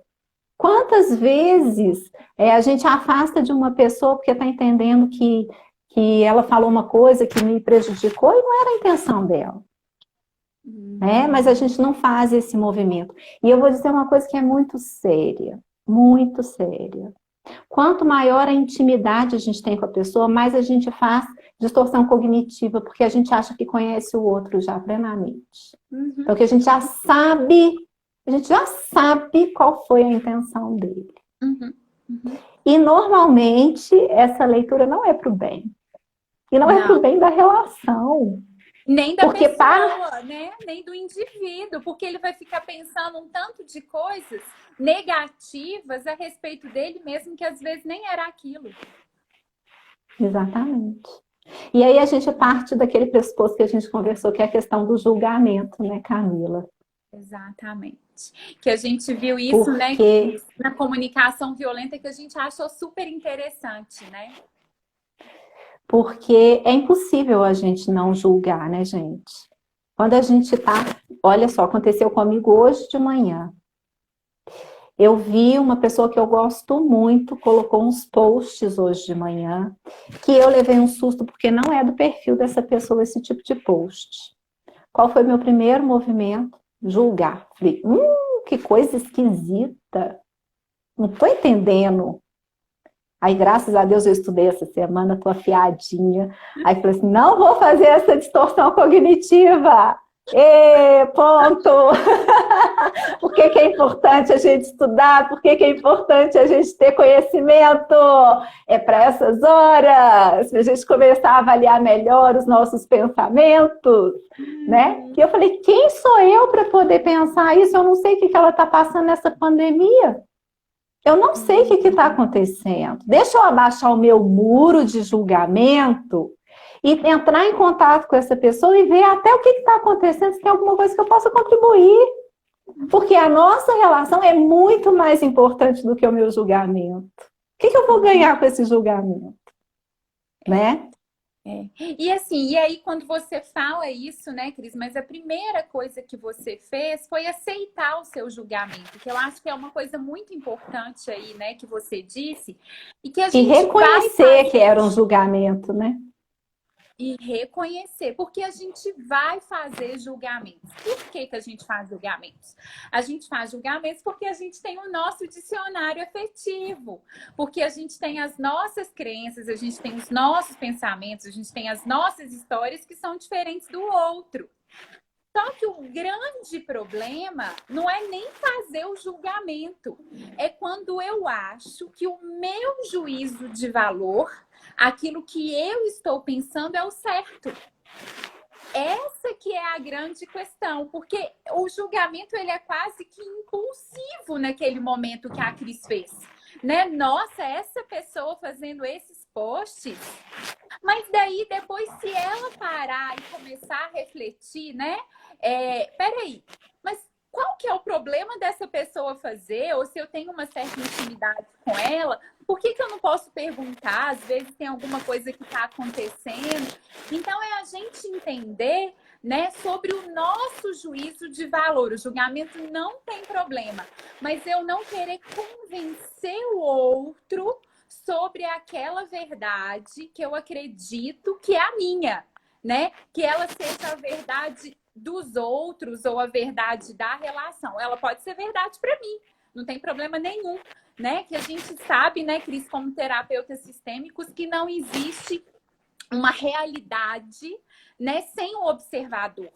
Quantas vezes a gente afasta de uma pessoa porque está entendendo que ela falou uma coisa que me prejudicou e não era a intenção dela, né? Mas a gente não faz esse movimento. E eu vou dizer uma coisa que é muito séria, muito séria. Quanto maior a intimidade a gente tem com a pessoa, mais a gente faz distorção cognitiva, porque a gente acha que conhece o outro já plenamente. Uhum, Então, que a gente já sabe qual foi a intenção dele. uhum, uhum. E normalmente essa leitura não é para o bem. E não é para Não. o bem da relação. Nem da Porque para. pessoa, né? Nem do indivíduo, porque ele vai ficar pensando um tanto de coisas negativas a respeito dele mesmo, que às vezes nem era aquilo. Exatamente. E aí a gente parte daquele pressuposto que a gente conversou, que é a questão do julgamento, né, Camila? Exatamente. Que a gente viu isso, né, Porque, na comunicação violenta, que a gente achou super interessante, né? porque é impossível a gente não julgar, né, gente? Quando a gente tá. Olha só, aconteceu comigo hoje de manhã. Eu vi uma pessoa que eu gosto muito, colocou uns posts hoje de manhã, que eu levei um susto, porque não é do perfil dessa pessoa esse tipo de post. Qual foi meu primeiro movimento? Julgar. Falei, que coisa esquisita. Não tô entendendo. Aí, graças a Deus, eu estudei essa semana, tô afiadinha. Aí falei assim, não vou fazer essa distorção cognitiva. Ponto! Por que que é importante a gente estudar? Por que que é importante a gente ter conhecimento? É para essas horas, para a gente começar a avaliar melhor os nossos pensamentos, né? E eu falei, quem sou eu para poder pensar isso? Eu não sei o que que ela está passando nessa pandemia. Eu não sei o que está acontecendo. Deixa eu abaixar o meu muro de julgamento e entrar em contato com essa pessoa e ver até o que está acontecendo, se tem alguma coisa que eu possa contribuir. Porque a nossa relação é muito mais importante do que o meu julgamento. O que eu vou ganhar com esse julgamento? Né? E assim, e aí quando você fala isso, né, Cris, mas a primeira coisa que você fez foi aceitar o seu julgamento, que eu acho que é uma coisa muito importante aí, né, que você disse, e que a E gente vai reconhecer que era um julgamento, né? e reconhecer, porque a gente vai fazer julgamentos. Por que que a gente faz julgamentos? A gente faz julgamentos porque a gente tem o nosso dicionário afetivo, porque a gente tem as nossas crenças, a gente tem os nossos pensamentos, a gente tem as nossas histórias que são diferentes do outro. Só que o grande problema não é nem fazer o julgamento, é quando eu acho que o meu juízo de valor, aquilo que eu estou pensando é o certo. Essa que é a grande questão, porque o julgamento ele é quase que impulsivo naquele momento que a Cris fez, né? Nossa, essa pessoa fazendo esses posts, mas daí depois se ela parar e começar a refletir, né? Peraí, mas qual que é o problema dessa pessoa fazer? Ou se eu tenho uma certa intimidade com ela, por que que eu não posso perguntar? Às vezes tem alguma coisa que está acontecendo. Então é a gente entender, né, sobre o nosso juízo de valor. O julgamento não tem problema, mas eu não querer convencer o outro sobre aquela verdade que eu acredito que é a minha, né? Que ela seja a verdade dos outros ou a verdade da relação. Ela pode ser verdade para mim, não tem problema nenhum, né? Que a gente sabe, né, Cris, como terapeutas sistêmicos, que não existe uma realidade, né, sem o observador.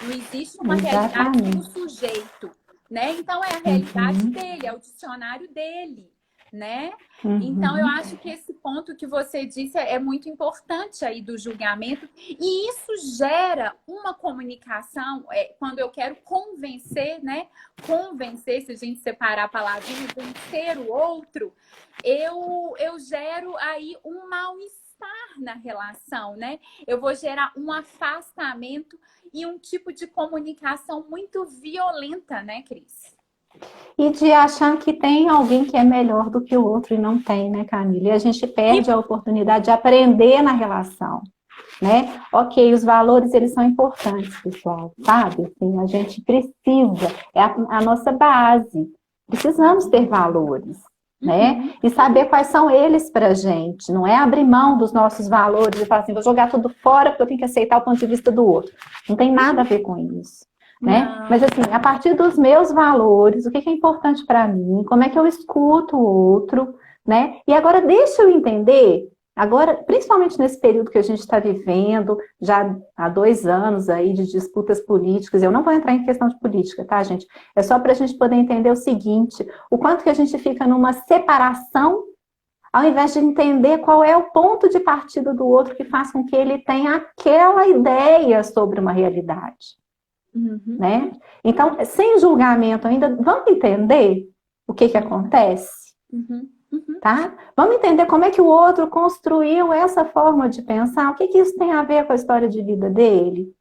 Não existe uma realidade sem o sujeito, né? Então é a realidade dele, é o dicionário dele, né? Então eu acho que esse ponto que você disse é muito importante aí do julgamento, e isso gera uma comunicação, quando eu quero convencer, né? Convencer, se a gente separar a palavrinha, vencer o outro, eu gero aí um mal-estar na relação, né? Eu vou gerar um afastamento e um tipo de comunicação muito violenta, né, Cris? E de achar que tem alguém que é melhor do que o outro e não tem, né, Camila? E a gente perde a oportunidade de aprender na relação, né? Ok, os valores, eles são importantes, pessoal, sabe? Assim, a gente precisa, é a nossa base. Precisamos ter valores, né? E saber quais são eles pra gente. Não é abrir mão dos nossos valores e falar assim, vou jogar tudo fora porque eu tenho que aceitar o ponto de vista do outro. Não tem nada a ver com isso. Né? Mas assim, a partir dos meus valores, o que é importante para mim, como é que eu escuto o outro, né? E agora deixa eu entender, agora, principalmente nesse período que a gente está vivendo, já há 2 anos aí de disputas políticas, eu não vou entrar em questão de política, tá, gente? É só para a gente poder entender o seguinte, o quanto que a gente fica numa separação, ao invés de entender qual é o ponto de partida do outro que faz com que ele tenha aquela ideia sobre uma realidade. Né? Então, sem julgamento ainda, vamos entender o que acontece? Tá? Vamos entender como é que o outro construiu essa forma de pensar, o que isso tem a ver com a história de vida dele?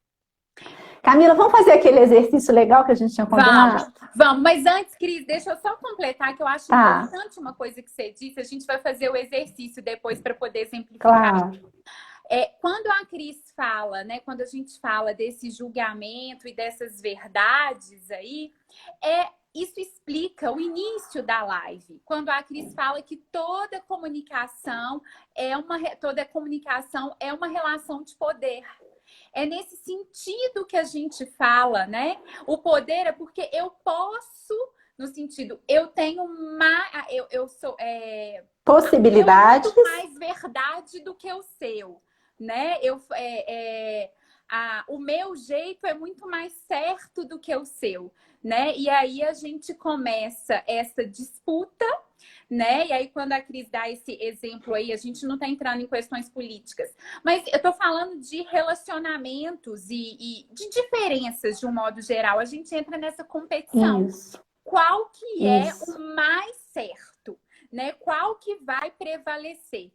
Camila, vamos fazer aquele exercício legal que a gente tinha combinado? Vamos. Mas antes, Cris, deixa eu só completar que eu acho importante uma coisa que você disse, a gente vai fazer o exercício depois para poder exemplificar. Claro. Quando a Cris fala, né, quando a gente fala desse julgamento e dessas verdades aí, isso explica o início da live. Quando a Cris fala que toda comunicação é uma relação de poder. É nesse sentido que a gente fala, né? O poder é porque eu posso, no sentido, eu tenho eu sou possibilidades, eu tenho muito mais verdade do que o seu, né? o meu jeito é muito mais certo do que o seu, né? E aí a gente começa essa disputa, né? E aí, quando a Cris dá esse exemplo aí, a gente não está entrando em questões políticas, mas eu estou falando de relacionamentos e de diferenças de um modo geral. A gente entra nessa competição. Isso, Qual que é isso. o mais certo, né? Qual que vai prevalecer?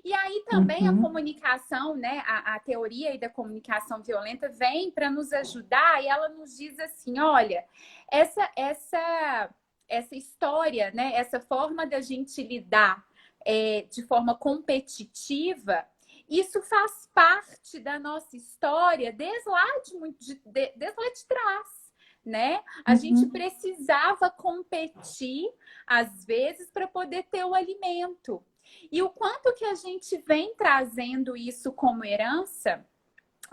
E aí também a Uhum, comunicação, né? A teoria aí da comunicação violenta vem para nos ajudar e ela nos diz assim, olha, essa história, né? Essa forma da gente lidar de forma competitiva, isso faz parte da nossa história desde lá desde lá de trás. Né? A gente uhum. precisava competir, às vezes, para poder ter o alimento. E o quanto que a gente vem trazendo isso como herança,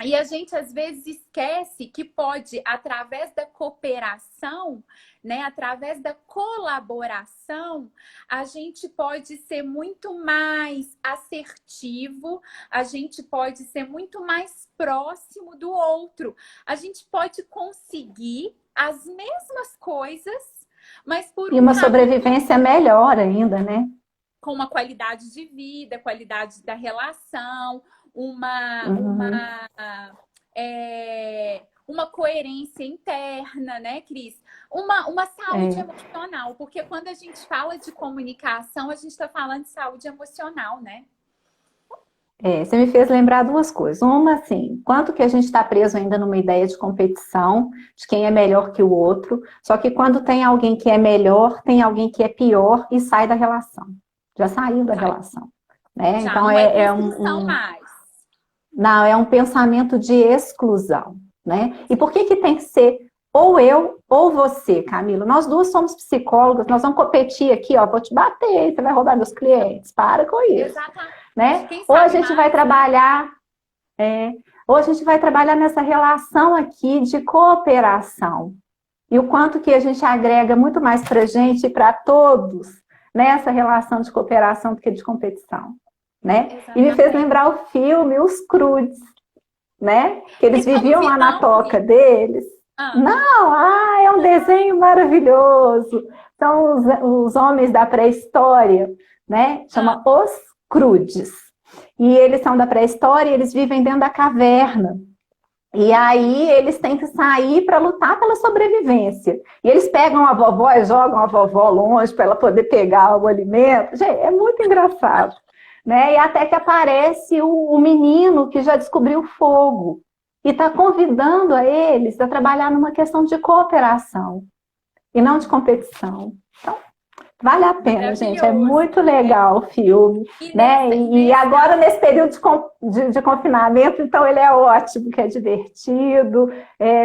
e a gente às vezes esquece que pode, através da cooperação, né, através da colaboração, a gente pode ser muito mais assertivo, a gente pode ser muito mais próximo do outro, a gente pode conseguir as mesmas coisas, mas por E um uma caminho sobrevivência melhor ainda, né? com uma qualidade de vida, qualidade da relação, Uhum. uma coerência interna, né, Cris? Uma saúde É. emocional, porque quando a gente fala de comunicação, a gente está falando de saúde emocional, né? Você me fez lembrar duas coisas. Uma, assim, quanto que a gente está preso ainda numa ideia de competição, de quem é melhor que o outro, só que quando tem alguém que é melhor, tem alguém que é pior e sai da relação. Já saiu da Sai. relação, né? Já Então, não é construção mais. não, é um pensamento de exclusão, né? E por que que tem que ser ou eu ou você, Camila? Nós duas somos psicólogas, nós vamos competir aqui, ó, vou te bater, você vai roubar meus clientes, para com isso, Exatamente. né? Quem Ou a sabe gente vai mais, né? trabalhar, ou a gente vai trabalhar nessa relação aqui de cooperação. E o quanto que a gente agrega muito mais para a gente e para todos nessa relação de cooperação do que de competição, né? E me fez Exatamente. lembrar o filme Os Crudes, né? Que eles Esse eu não viviam vi, lá na não, toca Cris. deles. Ah, Não, é um desenho maravilhoso. São os homens da pré-história, né? ah, Chama Os Crudes. E eles são da pré-história e eles vivem dentro da caverna. E aí eles têm que sair para lutar pela sobrevivência. E eles pegam a vovó e jogam a vovó longe para ela poder pegar o alimento. Gente, é muito engraçado. Né? E até que aparece o menino que já descobriu o fogo e está convidando a eles a trabalhar numa questão de cooperação e não de competição. Então, vale a pena, gente. É maravilhoso. muito legal o filme, E né? nessa, e E nessa, agora, nesse período de confinamento, então ele é ótimo, que é divertido,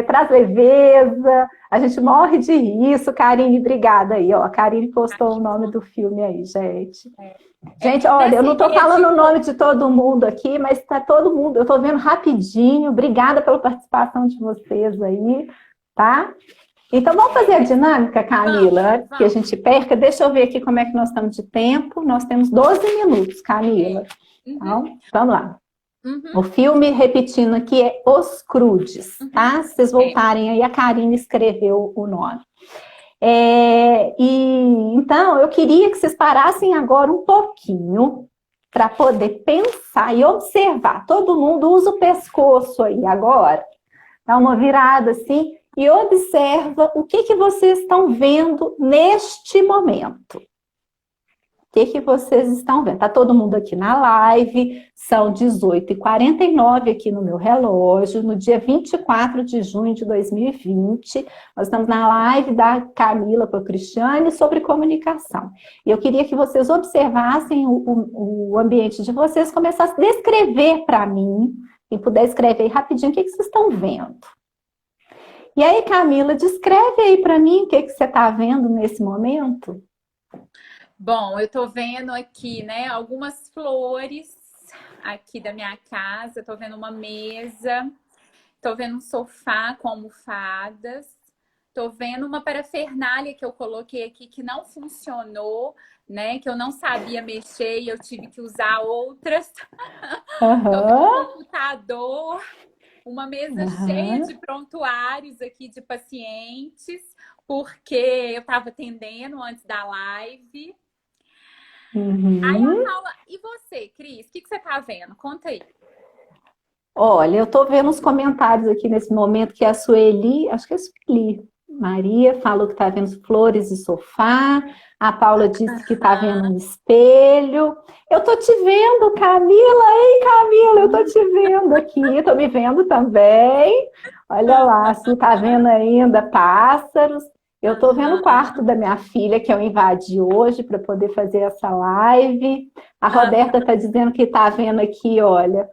traz leveza. A gente morre de rir. Isso, Karine, obrigada aí. Ó, a Karine postou o nome do filme aí, gente. Gente, olha, eu nessa não estou ideia falando de o nome de todo mundo aqui, mas está todo mundo. Eu estou vendo rapidinho. Obrigada pela participação de vocês aí, tá? Então, vamos fazer a dinâmica, Camila, vamos, antes que a vamos. gente perca. Deixa eu ver aqui como é que nós estamos de tempo. Nós temos 12 minutos, Camila. Uhum, Então, vamos lá. uhum, O filme, repetindo aqui, é Os Crudes, uhum. tá? Se vocês É. voltarem aí, a Karine escreveu o nome. Então, eu queria que vocês parassem agora um pouquinho para poder pensar e observar. Todo mundo usa o pescoço aí agora. Dá uma virada assim e observa o que que vocês estão vendo neste momento. O que que vocês estão vendo? Tá todo mundo aqui na live, são 18h49 aqui no meu relógio, no dia 24 de junho de 2020. Nós estamos na live da Camila com a Cristiane sobre comunicação. E eu queria que vocês observassem o ambiente de vocês, começassem a descrever para mim, e puder escrever rapidinho o que que vocês estão vendo. E aí, Camila, descreve aí para mim o que que você está vendo nesse momento. Bom, eu tô vendo aqui, né, algumas flores aqui da minha casa. Tô vendo uma mesa, tô vendo um sofá com almofadas. Tô vendo uma parafernália que eu coloquei aqui que não funcionou, né? Que eu não sabia mexer e eu tive que usar outras. Tô vendo um Aham. computador. uma mesa cheia Aham. de prontuários aqui de pacientes, porque eu estava atendendo antes da live. Aí a Uhum. Paula, e você, Cris, o que você tá vendo? Conta aí. Olha, eu estou vendo os comentários aqui nesse momento que a Sueli, acho que é a Sueli Maria falou que está vendo flores e sofá. A Paula disse que está vendo um Aham. espelho. Eu estou te vendo, Camila. Ei, Camila, eu estou te vendo aqui. Estou me vendo também. Olha lá, Aham. se está vendo ainda pássaros. Eu estou vendo o quarto Aham. da minha filha, que eu invadi hoje para poder fazer essa live. A Roberta está dizendo que está vendo aqui, olha.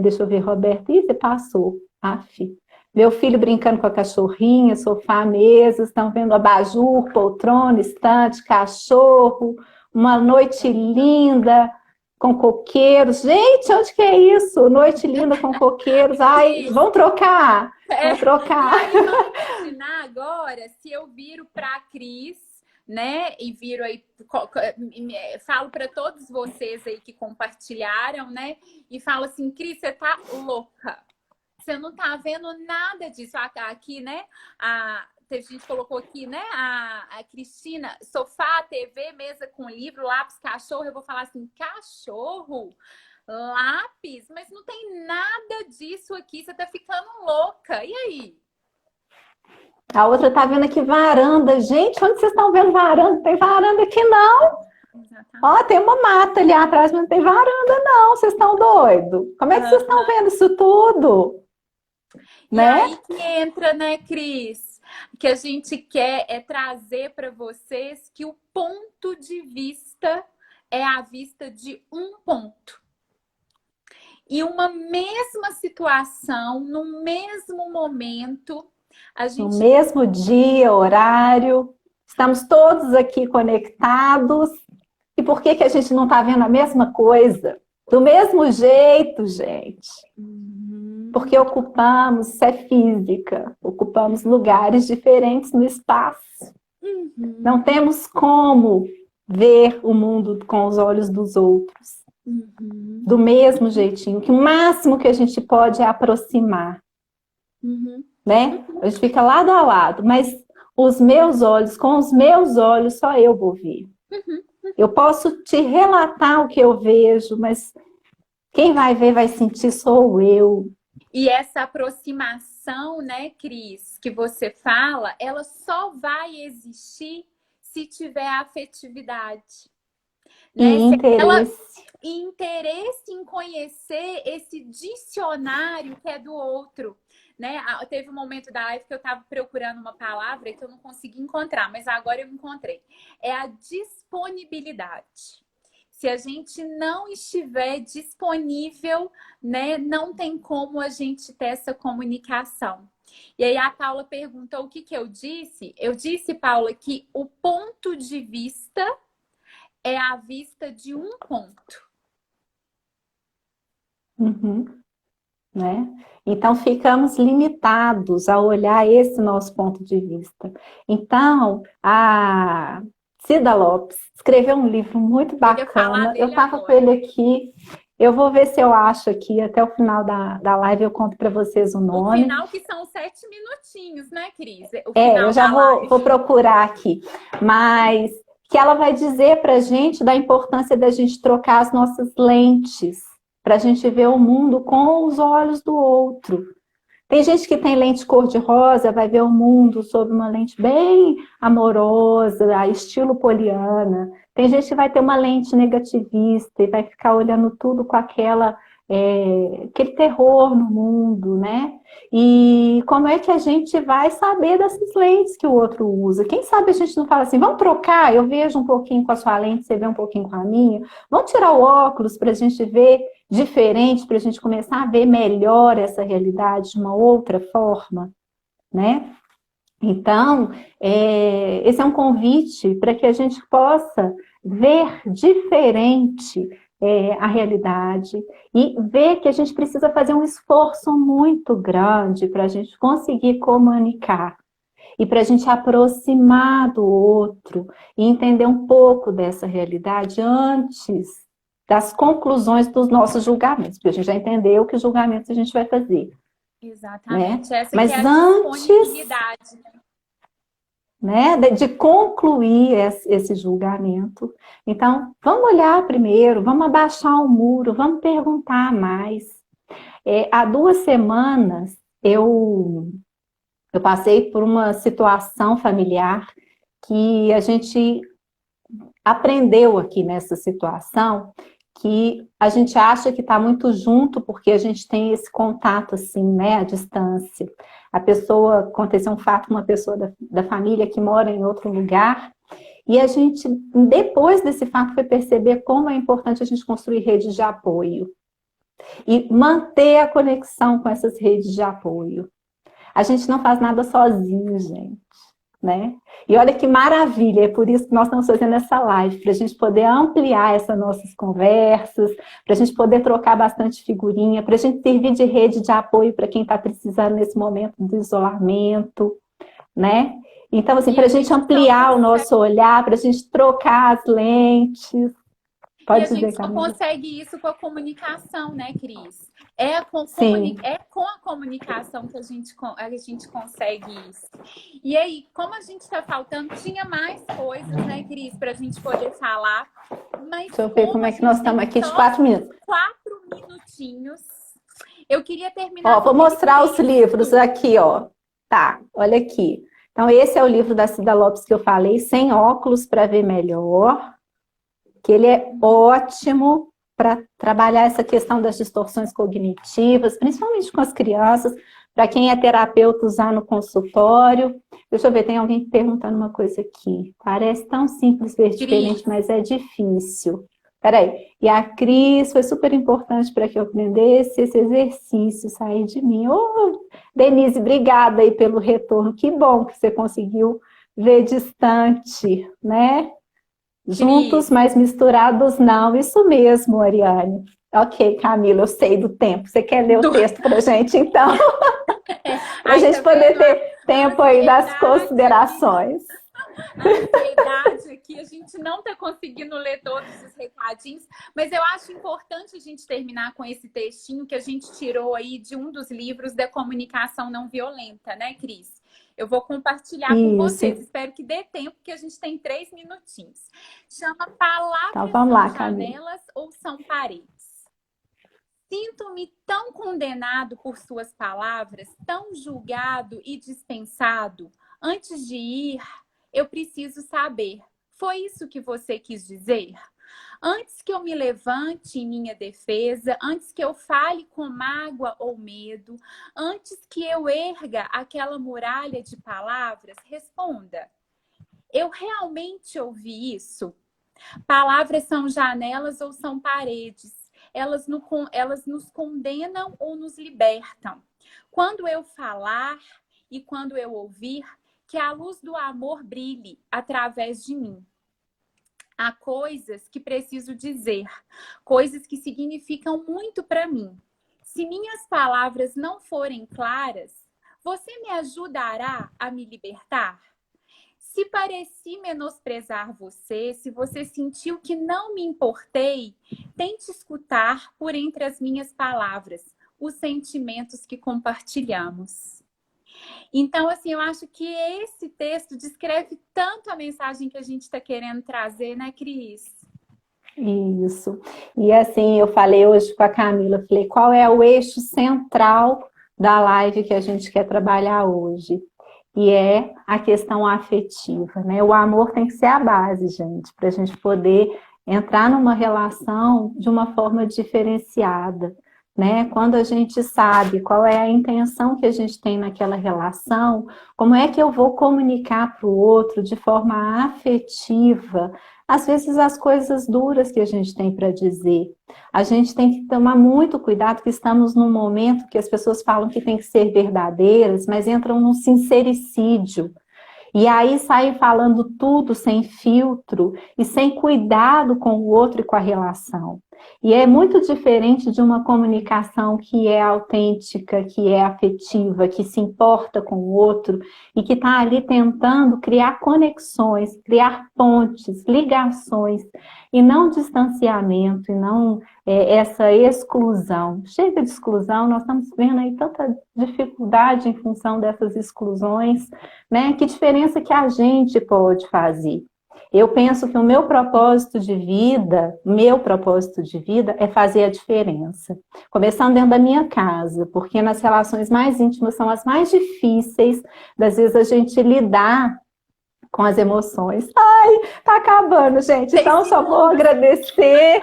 Deixa eu ver, Roberta. Ih, você passou. Aff. Meu filho brincando com a cachorrinha, sofá, mesa, estão vendo abajur, poltrona, estante, cachorro, uma noite linda com coqueiros. Gente, onde que é isso? Noite linda com coqueiros. Ai, Cris, vão trocar. é, Vão e trocar. aí, vamos imaginar agora se eu viro para a Cris, né? E viro aí, falo para todos vocês aí que compartilharam, né? E falo assim, Cris, você tá louca. Você não tá vendo nada disso. Aqui, né? Teve gente que colocou aqui, né? A Cristina, sofá, TV, mesa com livro, lápis, cachorro. Eu vou falar assim, cachorro? Lápis? Mas não tem nada disso aqui. Você tá ficando louca. E aí? A outra tá vendo aqui varanda. Gente, onde vocês estão vendo varanda? Não tem varanda aqui, não. Ó, Exatamente. tem uma mata ali atrás, mas não tem varanda, não. Vocês estão doidos? Como é que vocês estão Aham. vendo isso tudo? E Né? aí que entra, né, Cris? Que a gente quer é trazer para vocês que o ponto de vista é a vista de um ponto. E uma mesma situação, no mesmo momento, a No gente mesmo dia, horário, estamos todos aqui conectados. E por que que a gente não está vendo a mesma coisa? Do mesmo jeito, gente. Porque Uhum. ocupamos, isso é física, ocupamos lugares diferentes no espaço. Não Uhum. temos como ver o mundo com os olhos dos outros. Uhum. Do mesmo jeitinho, que o máximo que a gente pode é aproximar, Uhum. né? A gente fica lado a lado, mas os meus olhos, com os meus olhos, só eu vou ver. Uhum. Eu posso te relatar o que eu vejo, mas quem vai ver, vai sentir, sou eu. E essa aproximação, né, Cris, que você fala, ela só vai existir se tiver afetividade, E né? Se ela interesse. interesse em conhecer esse dicionário que é do outro, né? Teve um momento da live que eu estava procurando uma palavra que eu não consegui encontrar, mas agora eu encontrei. É a disponibilidade. Se a gente não estiver disponível, né, não tem como a gente ter essa comunicação. E aí a Paula perguntou o que que eu disse. Eu disse, Paula, que o ponto de vista é a vista de um ponto. Uhum, né? Então, ficamos limitados a olhar esse nosso ponto de vista. Então, a Cida Lopes escreveu um livro muito Eu ia falar bacana. Eu dele estava com agora. ele aqui. Eu vou ver se eu acho aqui, até o final da live eu conto para vocês o O nome. final que são 7 minutinhos, né, Cris? O Eu final já da vou live. procurar aqui. Mas que ela vai dizer para a gente da importância da gente trocar as nossas lentes, para a gente ver o mundo com os olhos do outro. Tem gente que tem lente cor-de-rosa, vai ver o mundo sob uma lente bem amorosa, estilo poliana. Tem gente que vai ter uma lente negativista e vai ficar olhando tudo com aquele terror no mundo, né? E como é que a gente vai saber dessas lentes que o outro usa? Quem sabe a gente não fala assim, vamos trocar, eu vejo um pouquinho com a sua lente, você vê um pouquinho com a minha. Vamos tirar o óculos para a gente ver diferente, para a gente começar a ver melhor essa realidade de uma outra forma, né? Então, esse é um convite para que a gente possa ver diferente a realidade e ver que a gente precisa fazer um esforço muito grande para a gente conseguir comunicar e para a gente aproximar do outro e entender um pouco dessa realidade antes das conclusões dos nossos julgamentos, porque a gente já entendeu que julgamentos a gente vai fazer. né? Exatamente. Essa que Mas é a antes, disponibilidade. né, de concluir esse julgamento, então, vamos olhar primeiro, vamos abaixar o muro, vamos perguntar mais. Há 2 semanas, eu passei por uma situação familiar que a gente aprendeu aqui nessa situação, que a gente acha que está muito junto porque a gente tem esse contato assim, né, à distância. A pessoa, aconteceu um fato com uma pessoa da família que mora em outro lugar, e a gente, depois desse fato, foi perceber como é importante a gente construir redes de apoio e manter a conexão com essas redes de apoio. A gente não faz nada sozinho, gente, né? E olha que maravilha, é por isso que nós estamos fazendo essa live, para a gente poder ampliar essas nossas conversas, para a gente poder trocar bastante figurinha, para a gente servir de rede de apoio para quem está precisando nesse momento do isolamento, né? Então, assim, para a gente ampliar o nosso olhar, para a gente trocar as lentes. E a Pode dizer, gente só Camila. consegue isso com a comunicação, né, Cris? É com a comunicação que a gente consegue isso. E aí, como a gente está faltando, tinha mais coisas, né, Cris, para a gente poder falar. Mas deixa eu ver como é que nós estamos aqui de 4 minutos. 4 minutinhos. Eu queria terminar. Vou mostrar os livros aqui, ó. Tá, olha aqui. Então, esse é o livro da Cida Lopes que eu falei, Sem Óculos para Ver Melhor, que ele é ótimo para trabalhar essa questão das distorções cognitivas, principalmente com as crianças, para quem é terapeuta usar no consultório. Deixa eu ver, tem alguém perguntando uma coisa aqui. Parece tão simples ver diferente, mas é difícil. Peraí. E a Cris foi super importante para que eu aprendesse esse exercício, sair de mim. Denise, obrigada aí pelo retorno. Que bom que você conseguiu ver distante, né? Juntos, mas misturados não. Isso mesmo, Ariane. Ok, Camila, eu sei do tempo. Você quer ler o texto para a gente, então? Para a gente poder ter tempo aí das considerações. A ansiedade aqui, a gente não está conseguindo ler todos os recadinhos, mas eu acho importante a gente terminar com esse textinho que a gente tirou aí de um dos livros da comunicação não violenta, né, Cris? Eu vou compartilhar com vocês. Espero que dê tempo, porque a gente tem 3 minutinhos. Chama Palavras então, vamos lá, são janelas ou são paredes? Sinto-me tão condenado por suas palavras, tão julgado e dispensado. Antes de ir, eu preciso saber. Foi isso que você quis dizer? Antes que eu me levante em minha defesa, antes que eu fale com mágoa ou medo, antes que eu erga aquela muralha de palavras, responda. Eu realmente ouvi isso? Palavras são janelas ou são paredes? Elas nos condenam ou nos libertam? Quando eu falar e quando eu ouvir, que a luz do amor brilhe através de mim. Há coisas que preciso dizer, coisas que significam muito para mim. Se minhas palavras não forem claras, você me ajudará a me libertar? Se pareci menosprezar você, se você sentiu que não me importei, tente escutar por entre as minhas palavras os sentimentos que compartilhamos. Então, assim, eu acho que esse texto descreve tanto a mensagem que a gente está querendo trazer, né, Cris? Isso. E assim, eu falei hoje com a Camila, falei, qual é o eixo central da live que a gente quer trabalhar hoje? E é a questão afetiva, né? O amor tem que ser a base, gente, para a gente poder entrar numa relação de uma forma diferenciada, né? Quando a gente sabe qual é a intenção que a gente tem naquela relação, como é que eu vou comunicar para o outro de forma afetiva, às vezes as coisas duras que a gente tem para dizer. A gente tem que tomar muito cuidado, que estamos num momento que as pessoas falam que tem que ser verdadeiras, mas entram num sincericídio. E aí saem falando tudo sem filtro e sem cuidado com o outro e com a relação. E é muito diferente de uma comunicação que é autêntica, que é afetiva, que se importa com o outro e que está ali tentando criar conexões, criar pontes, ligações, e não distanciamento, e não essa exclusão. Chega de exclusão, nós estamos vendo aí tanta dificuldade em função dessas exclusões, né? Que diferença que a gente pode fazer? Eu penso que o meu propósito de vida é fazer a diferença. Começando dentro da minha casa, porque nas relações mais íntimas são as mais difíceis, das vezes a gente lidar com as emoções. Ai, tá acabando, gente. Então, só vou agradecer.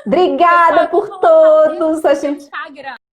Obrigada por todos. A gente